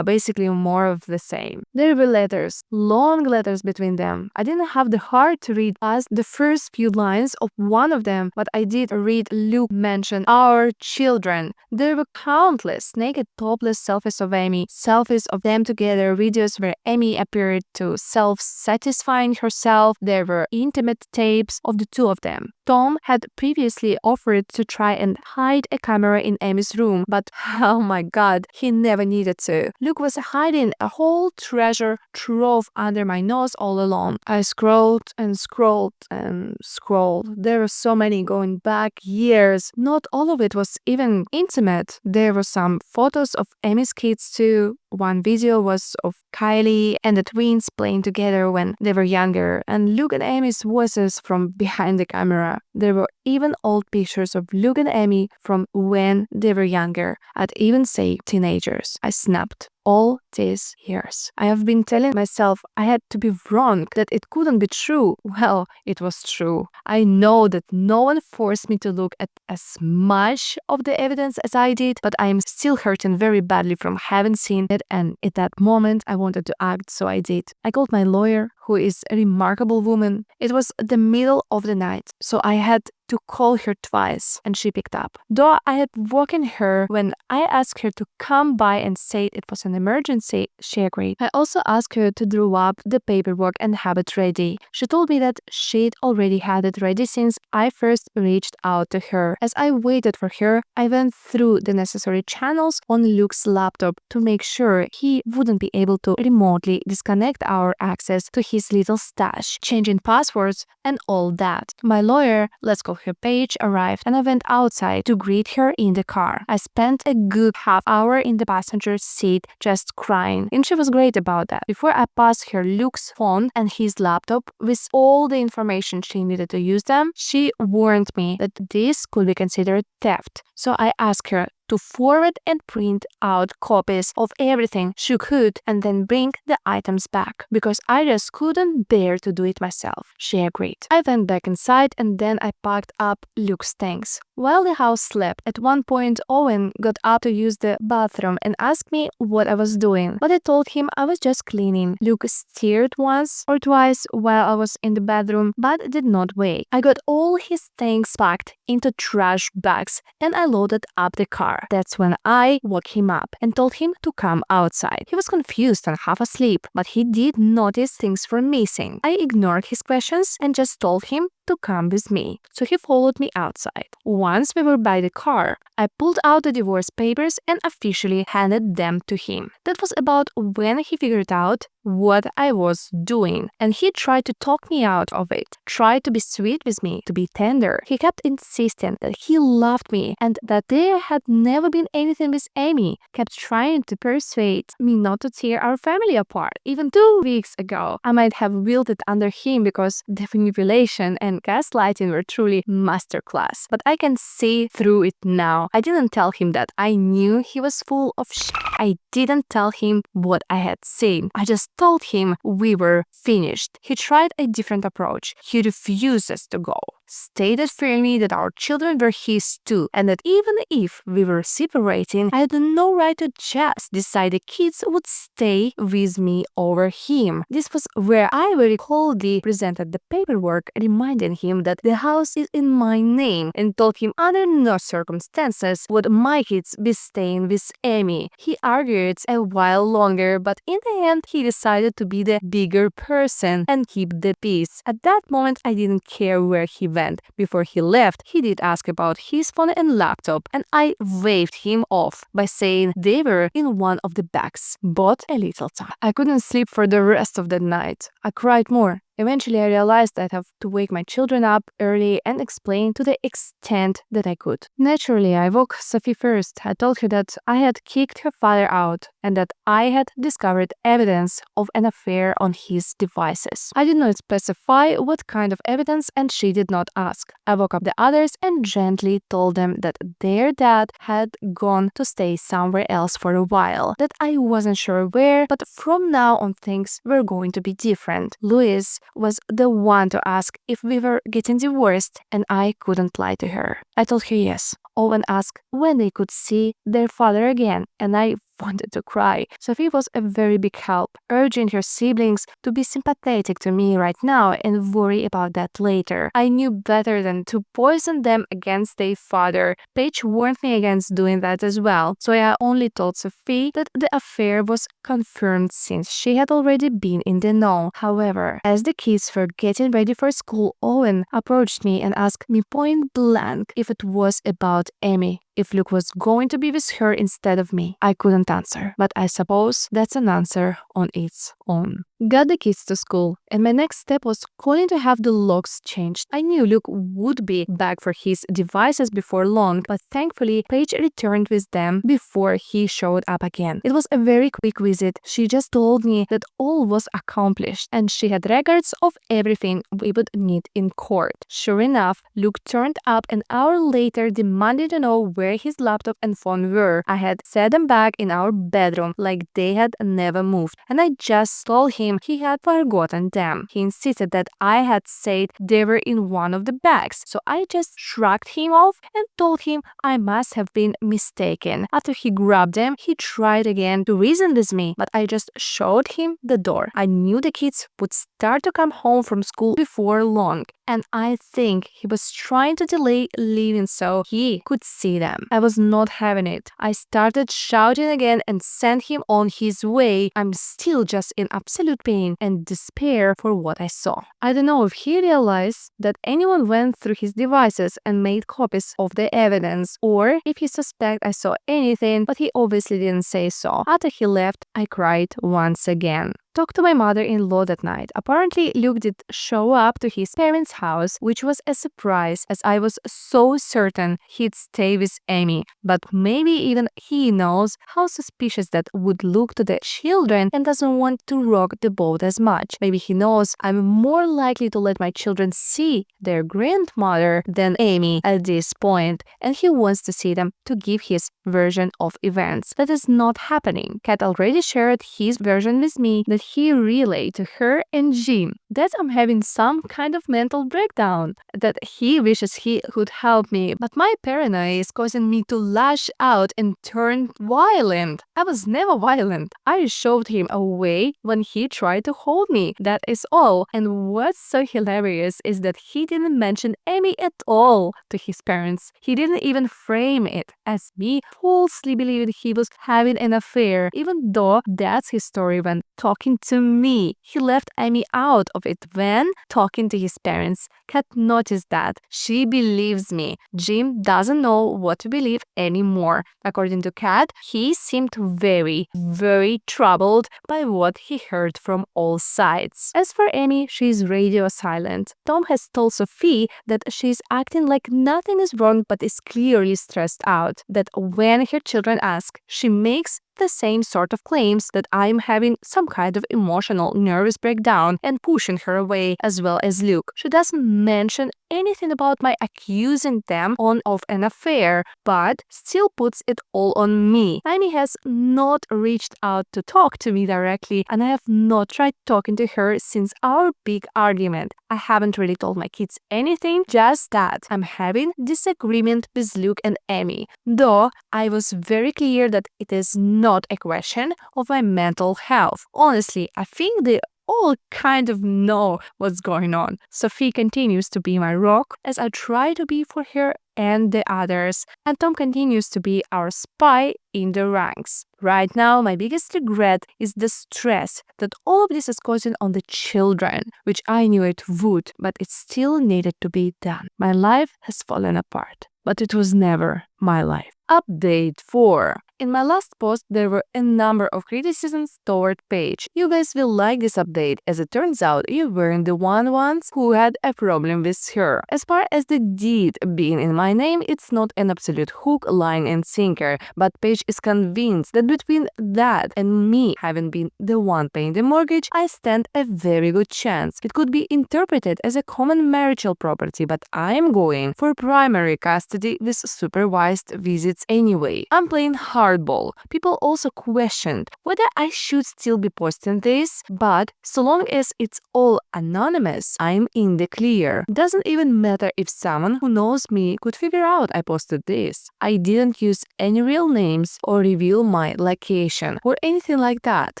basically more of the same. There were letters, long letters between them. I didn't have the heart to read past the first few lines of one of them, but I did read Luke mention our children. There were countless naked topless selfies of Amy, selfies of them together, videos where Amy appeared to self-satisfying herself. There were intimate tapes of the two of them. Tom had previously offered to try and hide a camera in Amy's room, but oh my god, he never needed to. Luke was hiding a whole treasure trove under my nose all along. I scrolled and scrolled and scrolled. There were so many going back years. Not all of it was even intimate. There were some photos of Amy's kids too. One video was of Kylie and the twins playing together when they were younger, and Luke and Amy's voices from behind the camera. There were even old pictures of Luke and Amy from when they were younger. I'd even say teenagers. I snapped. All these years, I have been telling myself I had to be wrong, that it couldn't be true. Well, it was true. I know that no one forced me to look at as much of the evidence as I did, but I am still hurting very badly from having seen it, and at that moment I wanted to act, so I did. I called my lawyer, who is a remarkable woman. It was the middle of the night, so I had to call her twice, and she picked up. Though I had woken her when I asked her to come by and said it was an emergency, she agreed. I also asked her to draw up the paperwork and have it ready. She told me that she'd already had it ready since I first reached out to her. As I waited for her, I went through the necessary channels on Luke's laptop to make sure he wouldn't be able to remotely disconnect our access to his little stash, changing passwords and all that. My lawyer, let's call her Paige, arrived, and I went outside to greet her in the car. I spent a good half hour in the passenger seat just crying, and she was great about that. Before I passed her Luke's phone and his laptop with all the information she needed to use them, she warned me that this could be considered theft. So I asked her to forward and print out copies of everything she could and then bring the items back, because I just couldn't bear to do it myself. She agreed. I went back inside and then I packed up Luke's things. While the house slept, at one point Owen got up to use the bathroom and asked me what I was doing, but I told him I was just cleaning. Luke stared once or twice while I was in the bedroom, but did not wait. I got all his things packed into trash bags and I loaded up the car. That's when I woke him up and told him to come outside. He was confused and half asleep, but he did notice things were missing. I ignored his questions and just told him to come with me, so he followed me outside. Once we were by the car, I pulled out the divorce papers and officially handed them to him. That was about when he figured out what I was doing, and he tried to talk me out of it, tried to be sweet with me, to be tender. He kept insisting that he loved me and that there had never been anything with Amy, kept trying to persuade me not to tear our family apart. Even 2 weeks ago, I might have wilted under him because the manipulation and gaslighting were truly masterclass, but I can see through it now. I didn't tell him that I knew he was full of shit. I didn't tell him what I had seen. I just told him we were finished. He tried a different approach. He refuses to go. Stated firmly that our children were his too, and that even if we were separating, I had no right to just decide the kids would stay with me over him. This was where I very coldly presented the paperwork, reminding him that the house is in my name, and told him under no circumstances would my kids be staying with Amy. He argued a while longer, but in the end he decided to be the bigger person and keep the peace. At that moment I didn't care where he went. Before he left, he did ask about his phone and laptop, and I waved him off by saying they were in one of the bags. Bought a little time. I couldn't sleep for the rest of the night. I cried more. Eventually, I realized I'd have to wake my children up early and explain to the extent that I could. Naturally, I woke Sophie first. I told her that I had kicked her father out and that I had discovered evidence of an affair on his devices. I did not specify what kind of evidence, and she did not ask. I woke up the others and gently told them that their dad had gone to stay somewhere else for a while, that I wasn't sure where, but from now on things were going to be different. Louise was the one to ask if we were getting divorced, and I couldn't lie to her. I told her yes. Owen asked when they could see their father again, and I wanted to cry. Sophie was a very big help, urging her siblings to be sympathetic to me right now and worry about that later. I knew better than to poison them against their father. Paige warned me against doing that as well, so I only told Sophie that the affair was confirmed since she had already been in the know. However, as the kids were getting ready for school, Owen approached me and asked me point blank if it was about Amy, if Luke was going to be with her instead of me. I couldn't answer, but I suppose that's an answer on its own. Got the kids to school, and my next step was calling to have the locks changed. I knew Luke would be back for his devices before long, but thankfully Paige returned with them before he showed up again. It was a very quick visit. She just told me that all was accomplished and she had records of everything we would need in court. Sure enough, Luke turned up an hour later, demanding to know where his laptop and phone were. I had set them back in our bedroom like they had never moved, and I just told him him he had forgotten them. He insisted that I had said they were in one of the bags, so I just shrugged him off and told him I must have been mistaken. After he grabbed them, he tried again to reason with me, but I just showed him the door. I knew the kids would start to come home from school before long, and I think he was trying to delay leaving so he could see them. I was not having it. I started shouting again and sent him on his way. I'm still just in absolute pain and despair for what I saw. I don't know if he realized that anyone went through his devices and made copies of the evidence, or if he suspected I saw anything, but he obviously didn't say so. After he left, I cried once again. Talked to my mother-in-law that night. Apparently, Luke did show up to his parents' house, which was a surprise as I was so certain he'd stay with Amy. But maybe even he knows how suspicious that would look to the children and doesn't want to rock the boat as much. Maybe he knows I'm more likely to let my children see their grandmother than Amy at this point, and he wants to see them to give his version of events. That is not happening. Kat already shared his version with me that he relayed to her and Jim, that I'm having some kind of mental breakdown, that he wishes he could help me, but my paranoia is causing me to lash out and turn violent. I was never violent. I shoved him away when he tried to hold me. That is all. And what's so hilarious is that he didn't mention Amy at all to his parents. He didn't even frame it as me falsely believing he was having an affair, even though that's his story when talking to me. He left Amy out of it when talking to his parents. Kat noticed that. She believes me. Jim doesn't know what to believe anymore. According to Kat, he seemed very, very troubled by what he heard from all sides. As for Amy, she's radio silent. Tom has told Sophie that she's acting like nothing is wrong but is clearly stressed out. That when her children ask, she makes the same sort of claims that I'm having some kind of emotional nervous breakdown and pushing her away, as well as Luke. She doesn't mention anything about my accusing them of an affair, but still puts it all on me. Amy has not reached out to talk to me directly, and I have not tried talking to her since our big argument. I haven't really told my kids anything, just that I'm having disagreement with Luke and Amy, though I was very clear that it is not a question of my mental health. Honestly, I think they all kind of know what's going on. Sophie continues to be my rock as I try to be for her and the others, and Tom continues to be our spy in the ranks. Right now, my biggest regret is the stress that all of this is causing on the children, which I knew it would, but it still needed to be done. My life has fallen apart, but it was never my life. Update 4. In my last post, there were a number of criticisms toward Paige. You guys will like this update, as it turns out you weren't the ones who had a problem with her. As far as the deed being in my name, it's not an absolute hook, line and sinker, but Paige is convinced that between that and me having been the one paying the mortgage, I stand a very good chance. It could be interpreted as a common marital property, but I'm going for primary custody with supervised visits anyway. I'm playing hardball. People also questioned whether I should still be posting this, but so long as it's all anonymous, I'm in the clear. Doesn't even matter if someone who knows me could figure out I posted this. I didn't use any real names or reveal my location or anything like that.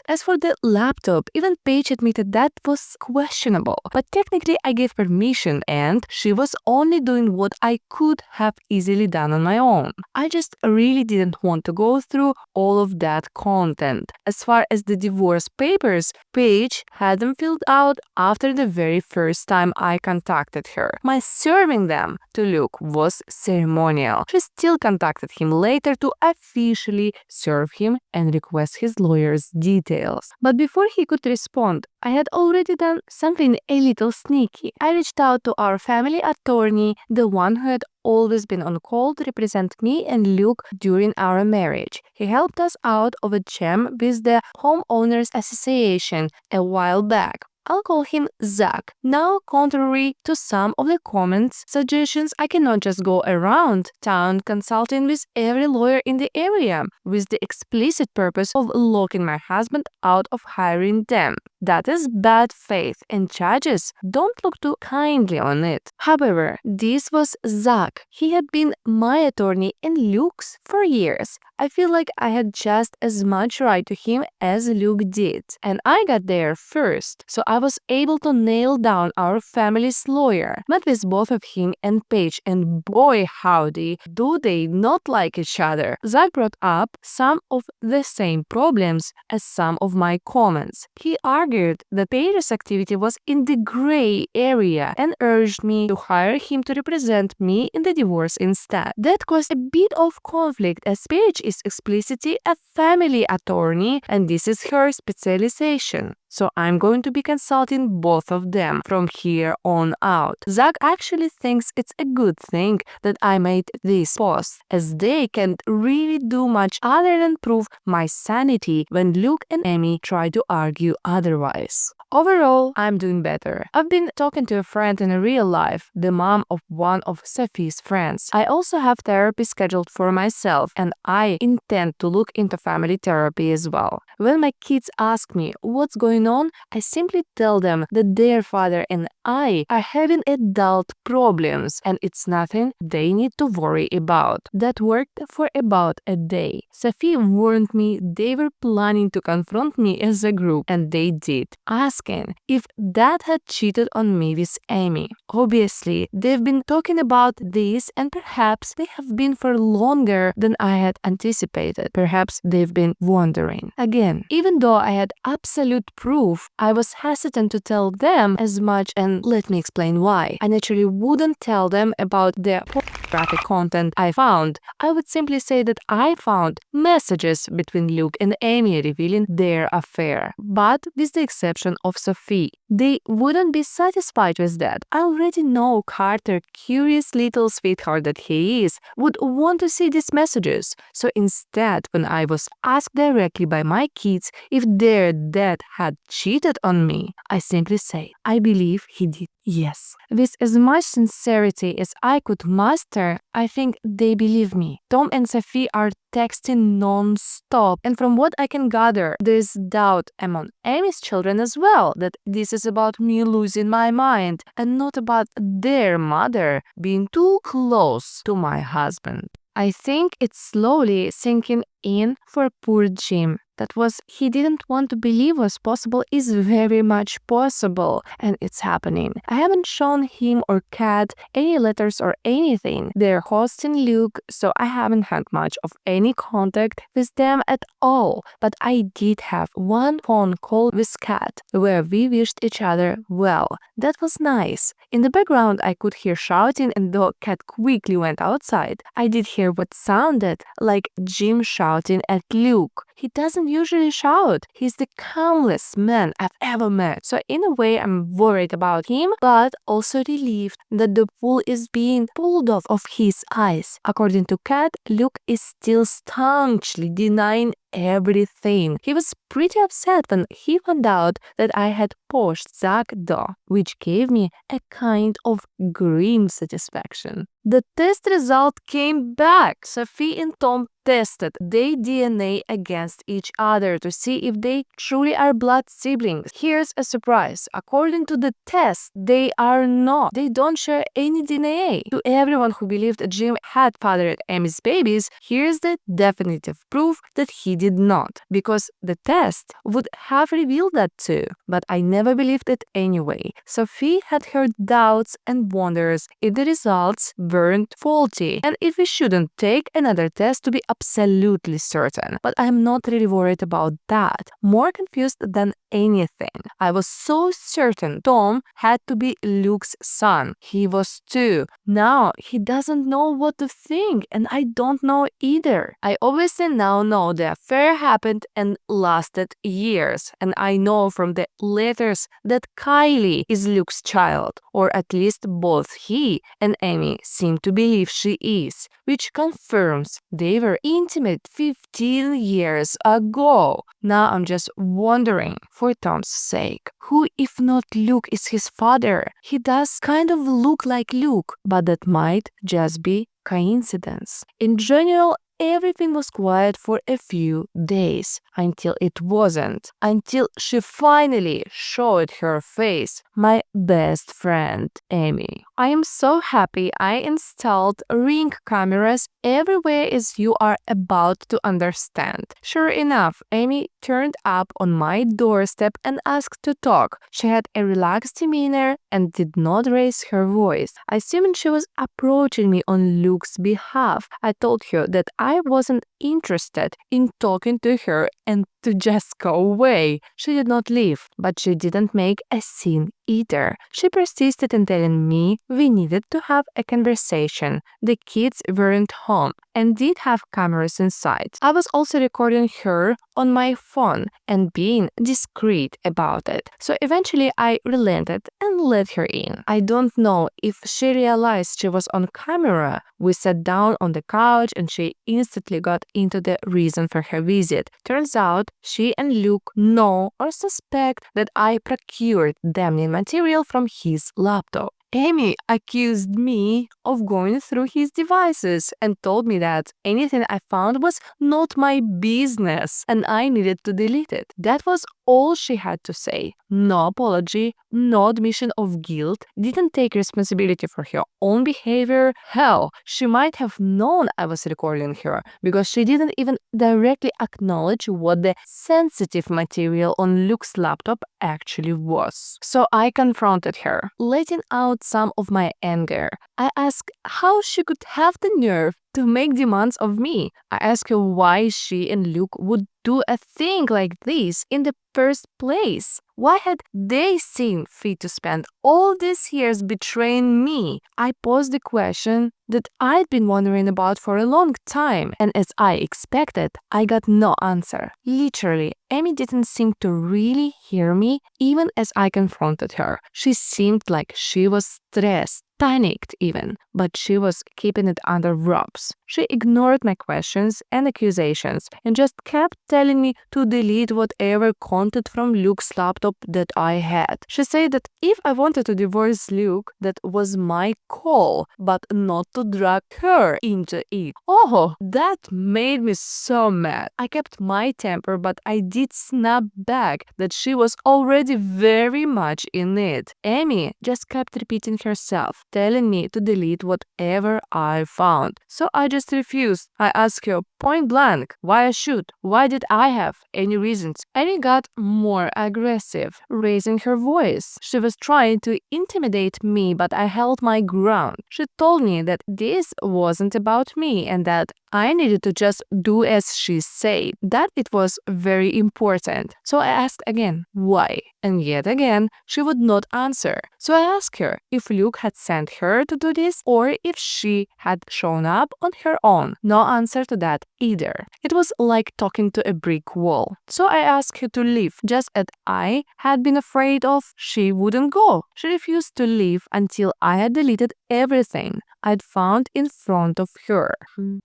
As for the laptop, even Paige admitted that was questionable, but technically I gave permission and she was only doing what I could have easily done on my own. I just really didn't want to go through all of that content. As far as the divorce papers, Paige had them filled out after the very first time I contacted her. My serving them to Luke was ceremonial. She still contacted him later to officially serve him and request his lawyer's details. But before he could respond, I had already done something a little sneaky. I reached out to our family attorney, the one who had always been on call to represent me and Luke during our marriage. He helped us out of a jam with the Homeowners Association a while back. I'll call him Zach. Now, contrary to some of the comments, suggestions, I cannot just go around town consulting with every lawyer in the area with the explicit purpose of locking my husband out of hiring them. That is bad faith, and judges don't look too kindly on it. However, this was Zach. He had been my attorney and Luke's for years. I feel like I had just as much right to him as Luke did. And I got there first, so I was able to nail down our family's lawyer. Met with both of him and Paige, and boy howdy, do they not like each other. Zach brought up some of the same problems as some of my comments. He argued that Paige's activity was in the gray area and urged me to hire him to represent me in the divorce instead. That caused a bit of conflict as Paige is explicitly a family attorney and this is her specialization. So I'm going to be consulting both of them from here on out. Zach actually thinks it's a good thing that I made this post, as they can't really do much other than prove my sanity when Luke and Amy try to argue otherwise. Overall, I'm doing better. I've been talking to a friend in real life, the mom of one of Sophie's friends. I also have therapy scheduled for myself, and I intend to look into family therapy as well. When my kids ask me what's going on, I simply tell them that their father and I are having adult problems and it's nothing they need to worry about. That worked for about a day. Sophie warned me they were planning to confront me as a group, and they did, asking if Dad had cheated on me with Amy. Obviously, they've been talking about this and perhaps they have been for longer than I had anticipated. Perhaps they've been wondering. Again, even though I had absolute proof, I was hesitant to tell them as much, and let me explain why. I naturally wouldn't tell them about the pornographic content I found. I would simply say that I found messages between Luke and Amy revealing their affair. But with the exception of Sophie, they wouldn't be satisfied with that. I already know Carter, curious little sweetheart that he is, would want to see these messages. So instead, when I was asked directly by my kids if their dad had cheated on me, I simply say, I believe he did. Yes. With as much sincerity as I could muster, I think they believe me. Tom and Sophie are texting non-stop, and from what I can gather, there's doubt among Amy's children as well that this is about me losing my mind and not about their mother being too close to my husband. I think it's slowly sinking in for poor Jim. That was he didn't want to believe was possible is very much possible, and it's happening. I haven't shown him or Kat any letters or anything. They're hosting Luke, so I haven't had much of any contact with them at all. But I did have one phone call with Kat where we wished each other well. That was nice. In the background I could hear shouting, and though Kat quickly went outside, I did hear what sounded like Jim shouting at Luke. He doesn't usually shout. He's the calmest man I've ever met. So in a way, I'm worried about him, but also relieved that the wool is being pulled off of his eyes. According to Kat, Luke is still staunchly denying everything. He was pretty upset when he found out that I had pushed Zach though, which gave me a kind of grim satisfaction. The test result came back. Sophie and Tom tested their DNA against each other to see if they truly are blood siblings. Here's a surprise. According to the test, they are not. They don't share any DNA. To everyone who believed Jim had fathered Amy's babies, here's the definitive proof that he did not, because the test would have revealed that too. But I never believed it anyway. Sophie had her doubts and wonders if the results weren't faulty, and if we shouldn't take another test to be absolutely certain. But I'm not really worried about that. More confused than anything. I was so certain Tom had to be Luke's son. He was too. Now he doesn't know what to think, and I don't know either. I obviously now know the affair happened and lasted years, and I know from the letters that Kylie is Luke's child, or at least both he and Amy seem to believe she is, which confirms they were intimate 15 years ago. Now I'm just wondering, for Tom's sake, who if not Luke is his father? He does kind of look like Luke, but that might just be coincidence. In general, everything was quiet for a few days, until it wasn't, until she finally showed her face, my best friend, Amy. I am so happy I installed Ring cameras everywhere, as you are about to understand. Sure enough, Amy turned up on my doorstep and asked to talk. She had a relaxed demeanor and did not raise her voice. Assuming she was approaching me on Luke's behalf, I told her that I wasn't interested in talking to her and to just go away. She did not leave, but she didn't make a scene either. She persisted in telling me we needed to have a conversation. The kids weren't home and did have cameras inside. I was also recording her on my phone and being discreet about it. So eventually I relented and let her in. I don't know if she realized she was on camera. We sat down on the couch and she instantly got into the reason for her visit. Turns out she and Luke know or suspect that I procured damning material from his laptop. Amy accused me of going through his devices and told me that anything I found was not my business and I needed to delete it. That was all she had to say. No apology, no admission of guilt, didn't take responsibility for her own behavior. Hell, she might have known I was recording her because she didn't even directly acknowledge what the sensitive material on Luke's laptop actually was. So I confronted her, letting out some of my anger. I asked how she could have the nerve to make demands of me. I asked her why she and Luke would do a thing like this in the first place. Why had they seen fit to spend all these years betraying me? I posed the question that I'd been wondering about for a long time, and as I expected, I got no answer. Literally, Amy didn't seem to really hear me, even as I confronted her. She seemed like she was stressed, panicked even, but she was keeping it under wraps. She ignored my questions and accusations and just kept telling me to delete whatever content from Luke's laptop that I had. She said that if I wanted to divorce Luke, that was my call, but not to drag her into it. Oh, that made me so mad. I kept my temper, but I did snap back that she was already very much in it. Amy just kept repeating herself, telling me to delete whatever I found. So I just refused. I asked her point blank why I should. Why did I have any reasons? Amy got more aggressive, raising her voice. She was trying to intimidate me, but I held my ground. She told me that this wasn't about me and that I needed to just do as she said, that it was very important. So I asked again, why? And yet again, she would not answer. So I asked her if Luke had sent her to do this or if she had shown up on her own. No answer to that either. It was like talking to a brick wall. So I asked her to leave, just as I had been afraid of. She wouldn't go. She refused to leave until I had deleted everything I'd found in front of her.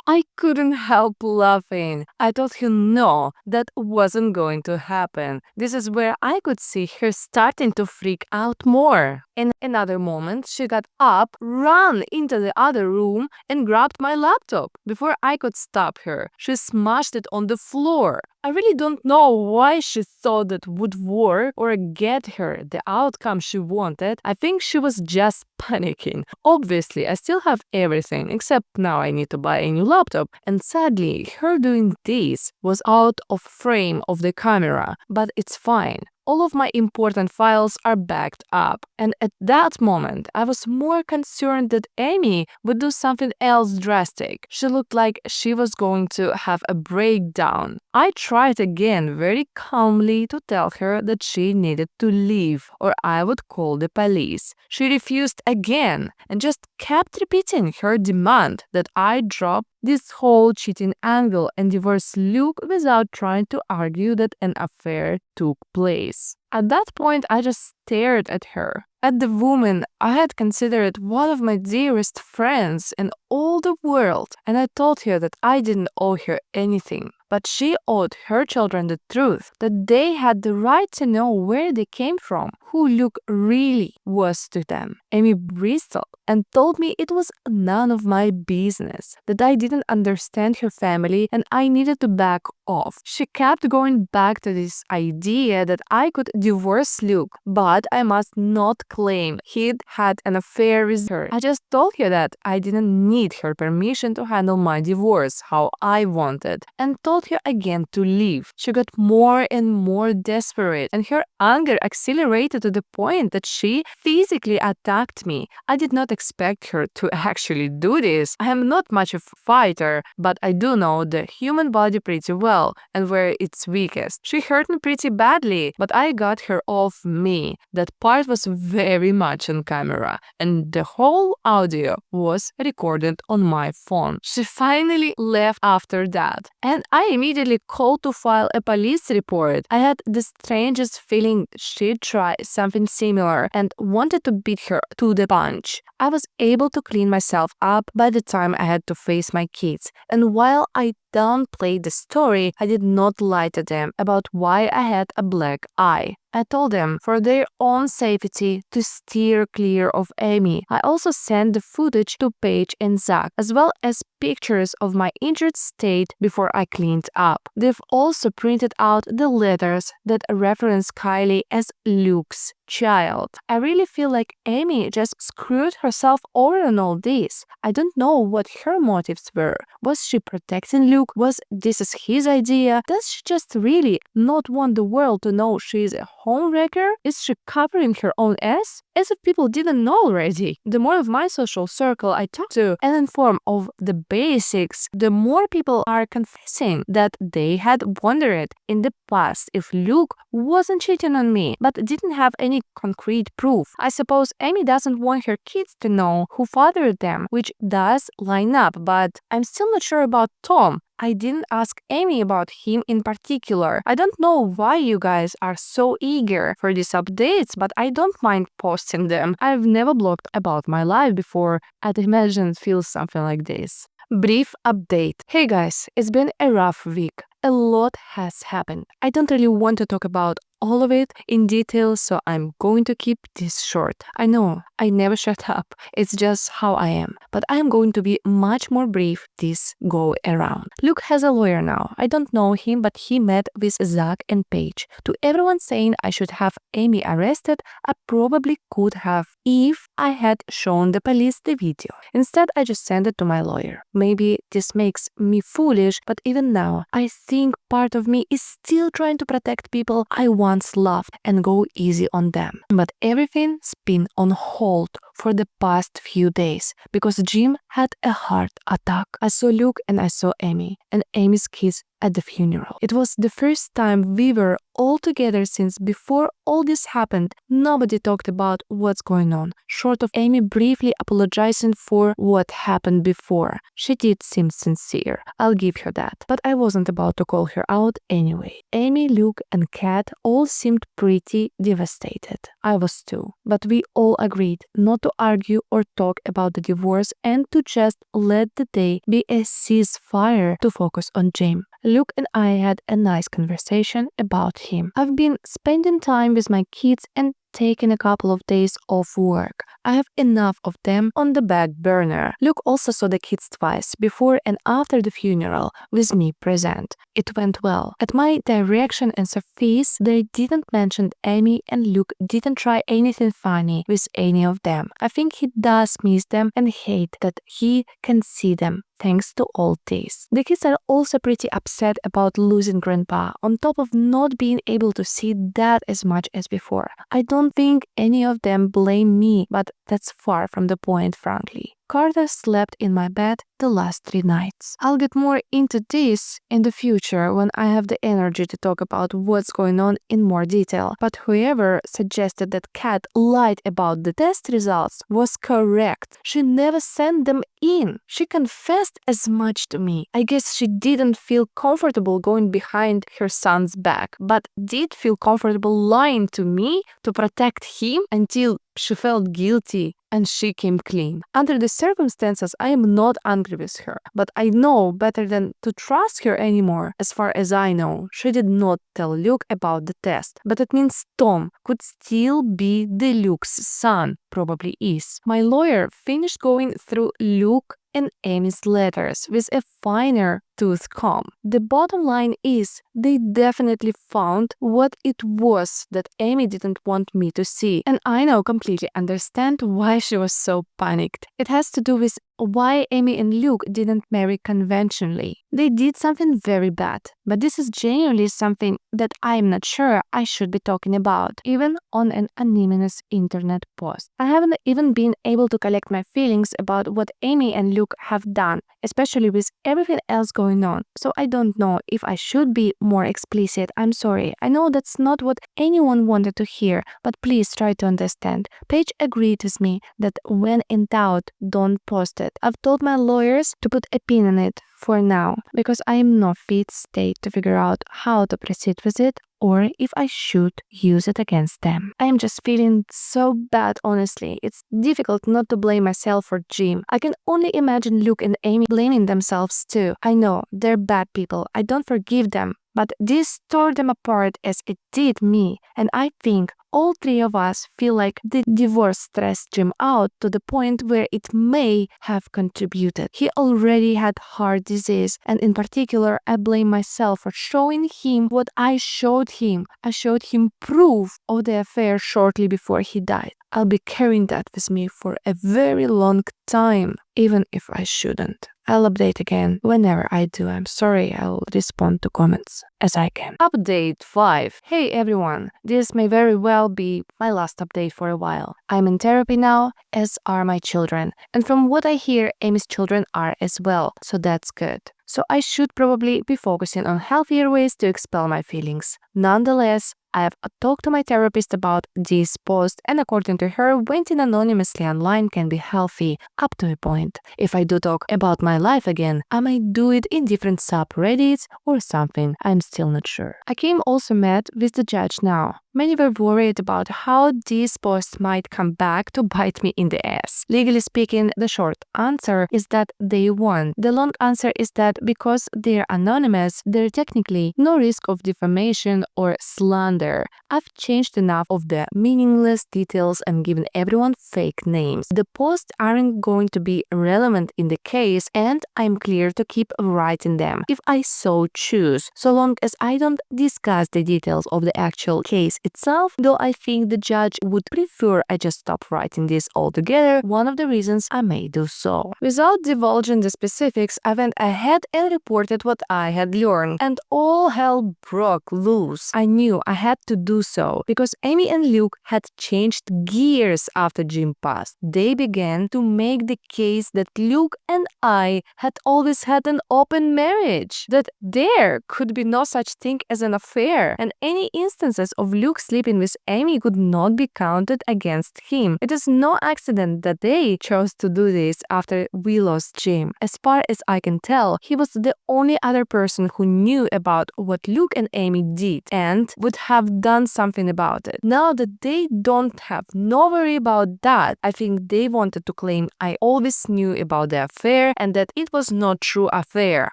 I couldn't help laughing. I told her no, that wasn't going to happen. This is where I could see her starting to freak out more. In another moment, she got up, ran into the other room, and grabbed my laptop. Before I could stop her, she smashed it on the floor. I really don't know why she thought that would work or get her the outcome she wanted. I think she was just panicking. Obviously, I still have everything, except now I need to buy a new laptop. And sadly, her doing this was out of frame of the camera, but it's fine. All of my important files are backed up. And at that moment, I was more concerned that Amy would do something else drastic. She looked like she was going to have a breakdown. I tried again very calmly to tell her that she needed to leave or I would call the police. She refused again and just kept repeating her demand that I drop this whole cheating angle and divorce Luke without trying to argue that an affair took place. At that point, I just stared at her, at the woman I had considered one of my dearest friends in all the world, and I told her that I didn't owe her anything. but she owed her children the truth, that they had the right to know where they came from, who Luke really was to them. Amy bristled and told me it was none of my business, that I didn't understand her family and I needed to back off. She kept going back to this idea that I could divorce Luke, but I must not claim he'd had an affair with her. I just told her that I didn't need her permission to handle my divorce how I wanted, and told her again to leave. She got more and more desperate, and her anger accelerated to the point that she physically attacked me. I did not expect her to actually do this. I am not much of a fighter, but I do know the human body pretty well and where it's weakest. She hurt me pretty badly, but I got her off me. That part was very much on camera, and the whole audio was recorded on my phone. She finally left after that, and I immediately called to file a police report. I had the strangest feeling she'd try something similar and wanted to beat her to the punch. I was able to clean myself up by the time I had to face my kids, and while I downplayed the story, I did not lie to them about why I had a black eye. I told them for their own safety to steer clear of Amy. I also sent the footage to Paige and Zach, as well as pictures of my injured state before I cleaned up. They've also printed out the letters that reference Kylie as Luke's child. I really feel like Amy just screwed herself over on all this. I don't know what her motives were. Was she protecting Luke? Was this his idea? Does she just really not want the world to know she's a homewrecker? Is she covering her own ass? As if people didn't know already. The more of my social circle I talk to and inform of the basics, the more people are confessing that they had wondered in the past if Luke wasn't cheating on me, but didn't have any concrete proof. I suppose Amy doesn't want her kids to know who fathered them, which does line up, but I'm still not sure about Tom. I didn't ask Amy about him in particular. I don't know why you guys are so eager for these updates, but I don't mind posting them. I've never blogged about my life before. I'd imagine it feels something like this. Brief update. Hey guys, it's been a rough week. A lot has happened. I don't really want to talk about all of it in detail, so I'm going to keep this short. I know, I never shut up. It's just how I am. But I'm going to be much more brief this go around. Luke has a lawyer now. I don't know him, but he met with Zach and Paige. To everyone saying I should have Amy arrested, I probably could have if I had shown the police the video. Instead, I just sent it to my lawyer. Maybe this makes me foolish, but even now, I think part of me is still trying to protect people I once loved and go easy on them. But everything's been on hold for the past few days because Jim had a heart attack. I saw Luke and I saw Amy and Amy's kids at the funeral. It was the first time we were all together since before all this happened. Nobody talked about what's going on, short of Amy briefly apologizing for what happened before. She did seem sincere, I'll give her that, but I wasn't about to call her out anyway. Amy, Luke, and Kat all seemed pretty devastated. I was too, but we all agreed not to argue or talk about the divorce and to just let the day be a ceasefire to focus on Jim. Luke and I had a nice conversation about him. I've been spending time with my kids and taking a couple of days off work. I have enough of them on the back burner. Luke also saw the kids twice, before and after the funeral, with me present. It went well. At my direction and Sophie's, they didn't mention Amy, and Luke didn't try anything funny with any of them. I think he does miss them and hate that he can see them thanks to all this. The kids are also pretty upset about losing Grandpa, on top of not being able to see Dad as much as before. I don't think any of them blame me, but that's far from the point, frankly. Carter slept in my bed the last 3 nights. I'll get more into this in the future when I have the energy to talk about what's going on in more detail, but whoever suggested that Kat lied about the test results was correct. She never sent them in. She confessed as much to me. I guess she didn't feel comfortable going behind her son's back, but did feel comfortable lying to me to protect him until She felt guilty and she came clean. Under the circumstances, I am not angry with her, but I know better than to trust her anymore. As far as I know, she did not tell Luke about the test, but it means Tom could still be the Luke's son. Probably is. My lawyer finished going through Luke and Amy's letters with a finer tooth comb. The bottom line is they definitely found what it was that Amy didn't want me to see, and I now completely understand why she was so panicked. It has to do with why Amy and Luke didn't marry conventionally. They did something very bad, but this is genuinely something that I'm not sure I should be talking about, even on an anonymous internet post. I haven't even been able to collect my feelings about what Amy and Luke have done, especially with everything else going on. So I don't know if I should be more explicit. I'm sorry. I know that's not what anyone wanted to hear, but please try to understand. Paige agreed with me that when in doubt, don't post it. I've told my lawyers to put a pin in it for now, because I am not fit state to figure out how to proceed with it or if I should use it against them. I am just feeling so bad, honestly. It's difficult not to blame myself for Jim. I can only imagine Luke and Amy blaming themselves too. I know, they're bad people. I don't forgive them. But this tore them apart as it did me, and I think all three of us feel like the divorce stressed Jim out to the point where it may have contributed. He already had heart disease, and in particular, I blame myself for showing him what I showed him. I showed him proof of the affair shortly before he died. I'll be carrying that with me for a very long time, even if I shouldn't. I'll update again whenever I do. I'm sorry, I'll respond to comments as I can. Update 5. Hey everyone, this may very well be my last update for a while. I'm in therapy now, as are my children. And from what I hear, Amy's children are as well, so that's good. So I should probably be focusing on healthier ways to expel my feelings. Nonetheless, I have talked to my therapist about this post, and according to her, venting anonymously online can be healthy up to a point. If I do talk about my life again, I might do it in different subreddits or something. I'm still not sure. Akeem also met with the judge now. Many were worried about how this post might come back to bite me in the ass. Legally speaking, the short answer is that they won. The long answer is that because they're anonymous, there's technically no risk of defamation or slander. I've changed enough of the meaningless details and given everyone fake names. The posts aren't going to be relevant in the case, and I'm clear to keep writing them if I so choose, so long as I don't discuss the details of the actual case itself, though I think the judge would prefer I just stop writing this altogether, one of the reasons I may do so. Without divulging the specifics, I went ahead and reported what I had learned, and all hell broke loose. I knew I had to do so, because Amy and Luke had changed gears after Jim passed. They began to make the case that Luke and I had always had an open marriage, that there could be no such thing as an affair, and any instances of Luke sleeping with Amy could not be counted against him. It is no accident that they chose to do this after we lost Jim. As far as I can tell, he was the only other person who knew about what Luke and Amy did and would have done something about it. Now that they don't have no worry about that, I think they wanted to claim I always knew about the affair and that it was not true affair.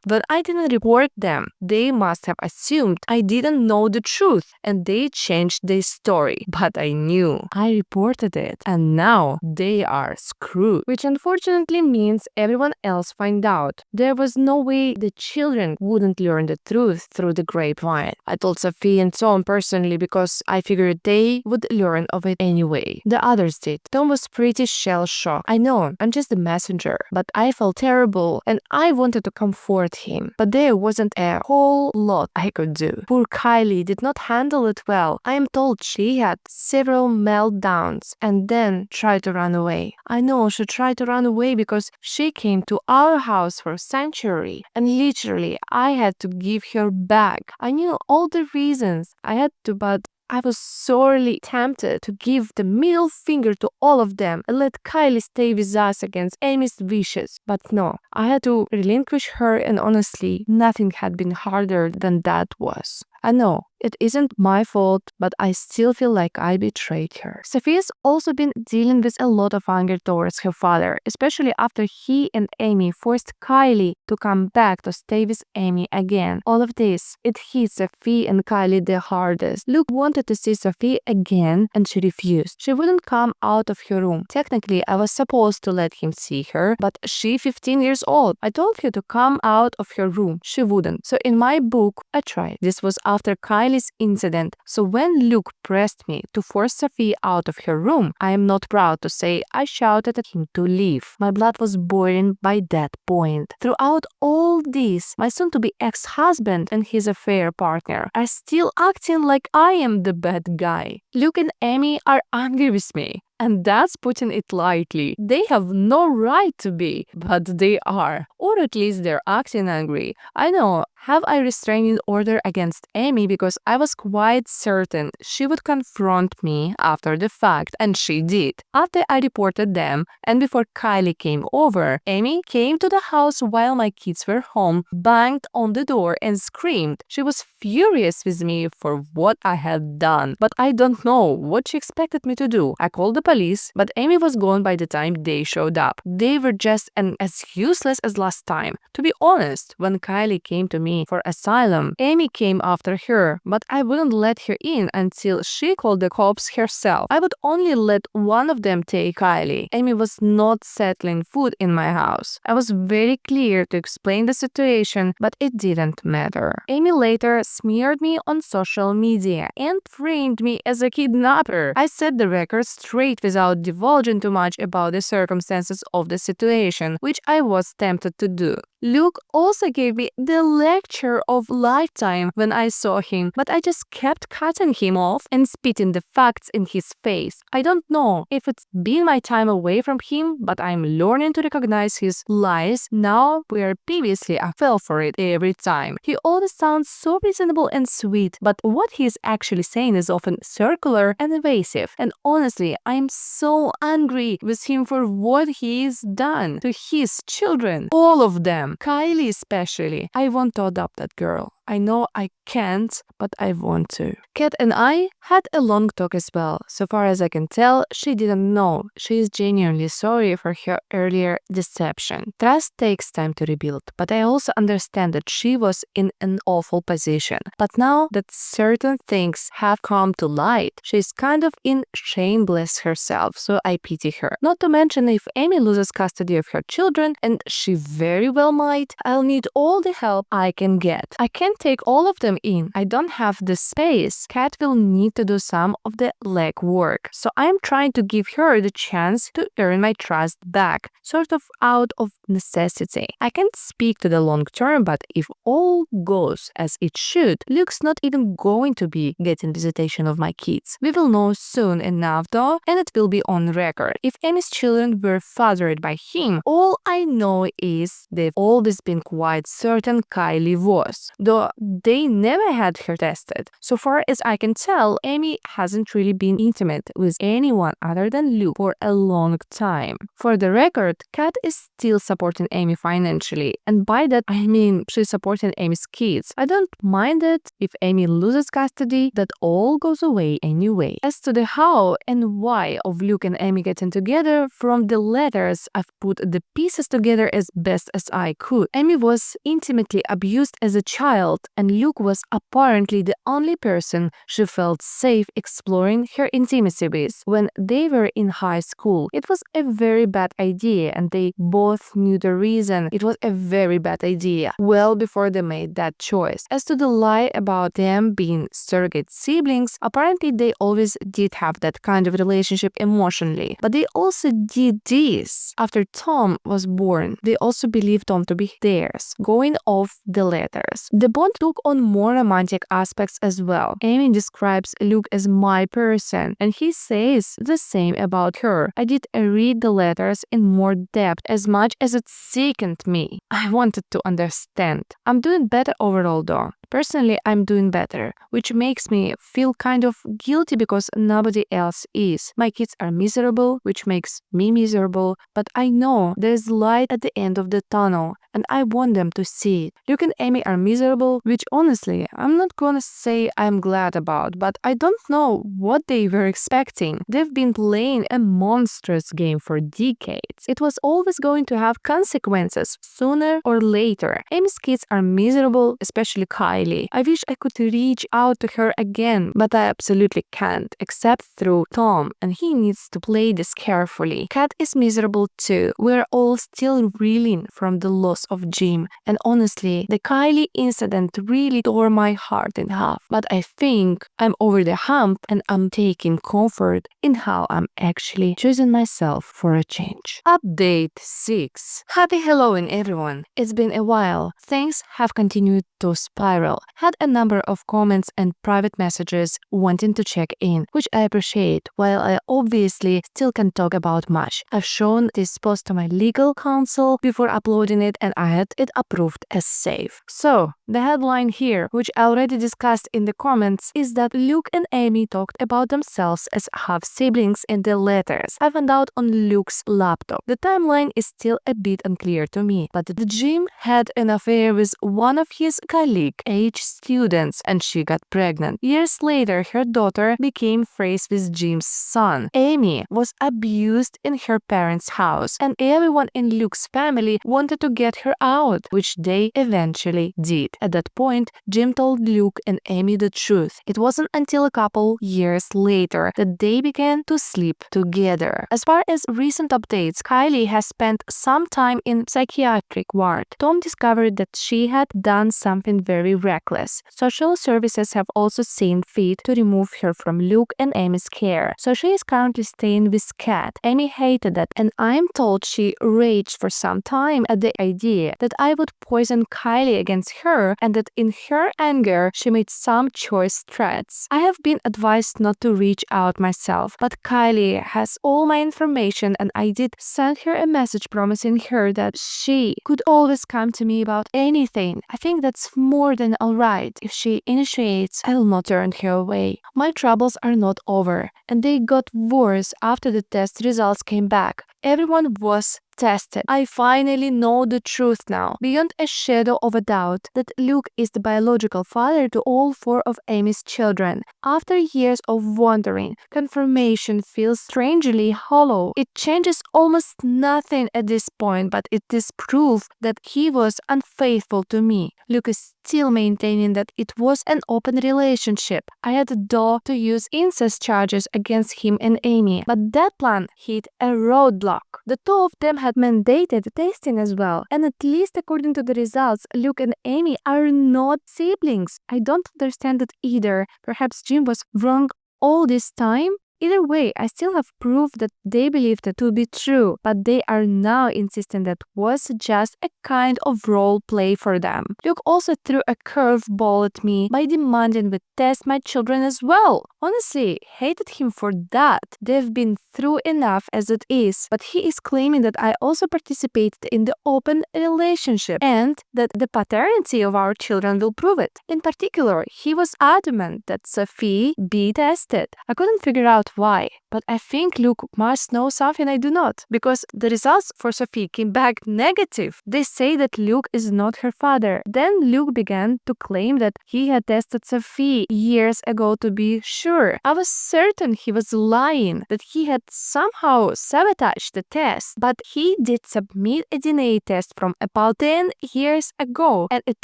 But I didn't report them. They must have assumed I didn't know the truth, and they changed their story. But I knew. I reported it, and now they are screwed, which unfortunately means everyone else find out. There was no way the children wouldn't learn the truth through the grapevine. I told Sophie and Tom personally because I figured they would learn of it anyway. The others did. Tom was pretty shell-shocked. I know, I'm just the messenger, but I felt terrible and I wanted to comfort him. But there wasn't a whole lot I could do. Poor Kylie did not handle it well. I am told she had several meltdowns and then tried to run away. I know she tried to run away because she came to our house for sanctuary, and literally I had to give her back. I knew all the reasons I had to, but I was sorely tempted to give the middle finger to all of them and let Kylie stay with us against Amy's wishes. But no, I had to relinquish her, and honestly, nothing had been harder than that was. I know, It isn't my fault, but I still feel like I betrayed her. Sophia's also been dealing with a lot of anger towards her father, especially after he and Amy forced Kylie to come back to stay with Amy again. All of this, it hit Sophie and Kylie the hardest. Luke wanted to see Sophie again and she refused. She wouldn't come out of her room. Technically, I was supposed to let him see her, but she 15 years old. I told her to come out of her room. She wouldn't. So in my book, I tried. This was after Kylie's incident. So when Luke pressed me to force Sophie out of her room, I am not proud to say I shouted at him to leave. My blood was boiling by that point. Throughout all this, my soon-to-be ex-husband and his affair partner are still acting like I am the bad guy. Luke and Amy are angry with me. And that's putting it lightly. They have no right to be, but they are. Or at least they're acting angry. I know, have I restraining order against Amy because I was quite certain she would confront me after the fact, and she did. After I reported them, and before Kylie came over, Amy came to the house while my kids were home, banged on the door and screamed. She was furious with me for what I had done, but I don't know what she expected me to do. I called the police, but Amy was gone by the time they showed up. They were just as useless as last time. To be honest, when Kylie came to me for asylum, Amy came after her, but I wouldn't let her in until she called the cops herself. I would only let one of them take Kylie. Amy was not settling food in my house. I was very clear to explain the situation, but it didn't matter. Amy later smeared me on social media and framed me as a kidnapper. I set the record straight without divulging too much about the circumstances of the situation, which I was tempted to do. Luke also gave me the lecture of lifetime when I saw him, but I just kept cutting him off and spitting the facts in his face. I don't know if it's been my time away from him, but I'm learning to recognize his lies now where previously I fell for it every time. He always sounds so reasonable and sweet, but what he's actually saying is often circular and evasive. And honestly, I'm so angry with him for what he's done to his children. All of them. Kylie especially. I want to adopt that girl. I know I can't, but I want to. Kat and I had a long talk as well. So far as I can tell, she didn't know. She is genuinely sorry for her earlier deception. Trust takes time to rebuild, but I also understand that she was in an awful position. But now that certain things have come to light, she's kind of in shameless herself, so I pity her. Not to mention if Amy loses custody of her children, and she very well might, I'll need all the help I can get. I can't take all of them in. I don't have the space. Kat will need to do some of the legwork. So I'm trying to give her the chance to earn my trust back, sort of out of necessity. I can't speak to the long term, but if all goes as it should, Luke's not even going to be getting visitation of my kids. We will know soon enough though, and it will be on record. If Amy's children were fathered by him, all I know is they've always been quite certain Kylie was, though they never had her tested. So far as I can tell, Amy hasn't really been intimate with anyone other than Luke for a long time. For the record, Kat is still supporting Amy financially, and by that I mean she's supporting Amy's kids. I don't mind it if Amy loses custody, that all goes away anyway. As to the how and why of Luke and Amy getting together, from the letters I've put the pieces together as best as I could. Amy was intimately abused as a child, and Luke was apparently the only person she felt safe exploring her intimacy with. When they were in high school, it was a very bad idea, and they both knew the reason it was a very bad idea well before they made that choice. As to the lie about them being surrogate siblings, apparently they always did have that kind of relationship emotionally, but they also did this after Tom was born. They also believed Tom to be theirs, going off the letters. The bond took on more romantic aspects as well. Amy describes Luke as my person, and he says the same about her. I did read the letters in more depth as much as it sickened me. I wanted to understand. I'm doing better overall though. Personally, I'm doing better, which makes me feel kind of guilty because nobody else is. My kids are miserable, which makes me miserable, but I know there's light at the end of the tunnel, and I want them to see it. Luke and Amy are miserable, which honestly, I'm not gonna say I'm glad about, but I don't know what they were expecting. They've been playing a monstrous game for decades. It was always going to have consequences, sooner or later. Amy's kids are miserable, especially Kylie. I wish I could reach out to her again, but I absolutely can't, except through Tom, and he needs to play this carefully. Kat is miserable too. We're all still reeling from the loss of Jim, and honestly, the Kylie incident really tore my heart in half. But I think I'm over the hump, and I'm taking comfort in how I'm actually choosing myself for a change. Update 6. Happy Halloween, everyone. It's been a while. Things have continued to spiral. Had a number of comments and private messages wanting to check in, which I appreciate, while I obviously still can't talk about much. I've shown this post to my legal counsel before uploading it, and I had it approved as safe. So, the headline here, which I already discussed in the comments, is that Luke and Amy talked about themselves as half-siblings in the letters I found out on Luke's laptop. The timeline is still a bit unclear to me, but Jim had an affair with one of his colleague-age students, and she got pregnant. Years later, her daughter became friends with Jim's son. Amy was abused in her parents' house, and everyone in Luke's family wanted to get her out, which they eventually did. At that point, Jim told Luke and Amy the truth. It wasn't until a couple years later that they began to sleep together. As far as recent updates, Kylie has spent some time in psychiatric ward. Tom discovered that she had done something very reckless. Social services have also seen fit to remove her from Luke and Amy's care, so she is currently staying with Kat. Amy hated that, and I'm told she raged for some time at the idea that I would poison Kylie against her, and that in her anger she made some choice threats. I have been advised not to reach out myself, but Kylie has all my information, and I did send her a message promising her that she could always come to me about anything. I think that's more than alright. If she initiates, I will not turn her away. My troubles are not over, and they got worse after the test results came back. Everyone was tested. I finally know the truth now, beyond a shadow of a doubt, that Luke is the biological father to all 4 of Amy's children. After years of wondering, confirmation feels strangely hollow. It changes almost nothing at this point, but it is proof that he was unfaithful to me. Luke is still maintaining that it was an open relationship. I had a door to use incest charges against him and Amy, but that plan hit a roadblock. The 2 of them had mandated testing as well, and at least according to the results, Luke and Amy are not siblings. I don't understand it either. Perhaps Jim was wrong all this time? Either way, I still have proof that they believed it to be true, but they are now insisting that was just a kind of role play for them. Luke also threw a curveball at me by demanding we test my children as well. Honestly, hated him for that. They've been through enough as it is, but he is claiming that I also participated in the open relationship and that the paternity of our children will prove it. In particular, he was adamant that Sophie be tested. I couldn't figure out why, but I think Luke must know something I do not, because the results for Sophie came back negative. They say that Luke is not her father. Then Luke began to claim that he had tested Sophie years ago to be sure. I was certain he was lying, that he had somehow sabotaged the test, but he did submit a DNA test from about 10 years ago, and it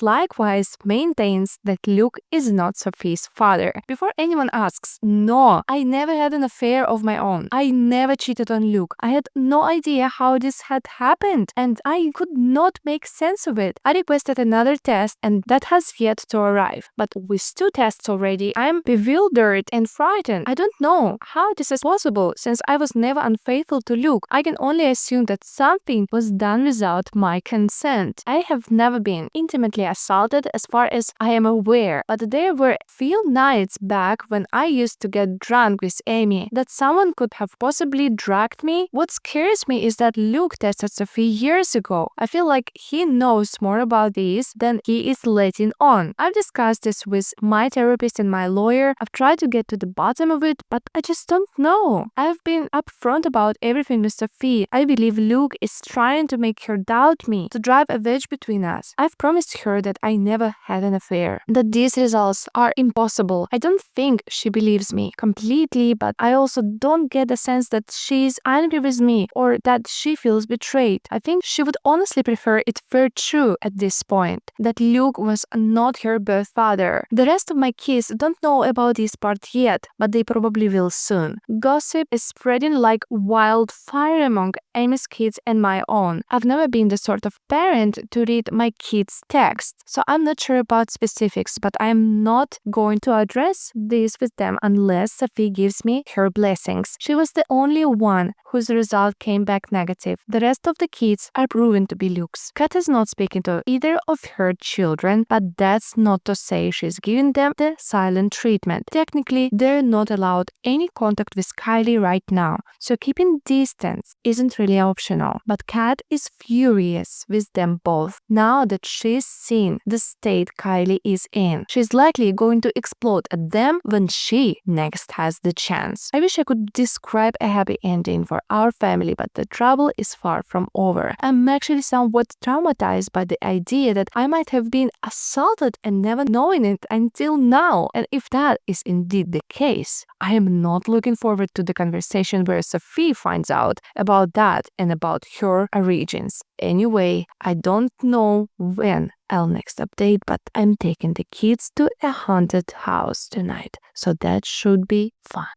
likewise maintains that Luke is not Sophie's father. Before anyone asks, no, I never had an affair of my own. I never cheated on Luke. I had no idea how this had happened, and I could not make sense of it. I requested another test, and that has yet to arrive. But with 2 tests already, I'm bewildered and frightened. I don't know how this is possible, since I was never unfaithful to Luke. I can only assume that something was done without my consent. I have never been intimately assaulted as far as I am aware, but there were few nights back when I used to get drunk with Amy that someone could have possibly drugged me. What scares me is that Luke tested Sophie years ago. I feel like he knows more about this than he is letting on. I've discussed this with my therapist and my lawyer. I've tried to get to the bottom of it, but I just don't know. I've been upfront about everything with Sophie. I believe Luke is trying to make her doubt me, to drive a wedge between us. I've promised her that I never had an affair, that these results are impossible. I don't think she believes me completely, but I also don't get the sense that she's angry with me or that she feels betrayed. I think she would honestly prefer it were true at this point, that Luke was not her birth father. The rest of my kids don't know about this part yet, but they probably will soon. Gossip is spreading like wildfire among Amy's kids and my own. I've never been the sort of parent to read my kids' texts, so I'm not sure about specifics, but I'm not going to address this with them unless Sophie gives me her blessings. She was the only one whose result came back negative. The rest of the kids are proven to be Luke's. Kat is not speaking to either of her children, but that's not to say she's giving them the silent treatment. Technically, they're not allowed any contact with Kylie right now, so keeping distance isn't really optional. But Kat is furious with them both now that she's seen the state Kylie is in. She's likely going to explode at them when she next has the chance. I wish I could describe a happy ending for our family, but the trouble is far from over. I'm actually somewhat traumatized by the idea that I might have been assaulted and never knowing it until now. And if that is indeed the case, I am not looking forward to the conversation where Sophie finds out about that and about her origins. Anyway, I don't know when I'll next update, but I'm taking the kids to a haunted house tonight, so that should be fun.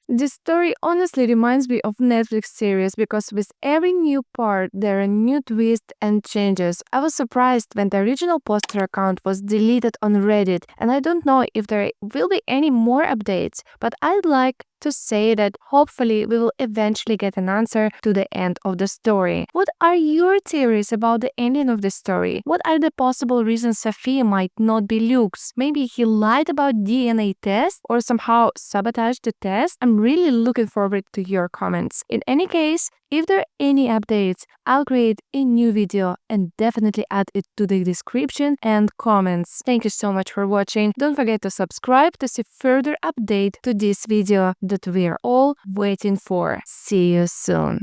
This story honestly reminds me of Netflix series because with every new part there are new twists and changes. I was surprised when the original poster account was deleted on Reddit, and I don't know if there will be any more updates, but I'd like to say that hopefully we will eventually get an answer to the end of the story. What are your theories about the ending of the story? What are the possible reasons Sophie might not be Luke's? Maybe he lied about DNA test or somehow sabotaged the test? I'm really looking forward to your comments. In any case, if there are any updates, I'll create a new video and definitely add it to the description and comments. Thank you so much for watching. Don't forget to subscribe to see further update to this video that we're all waiting for. See you soon.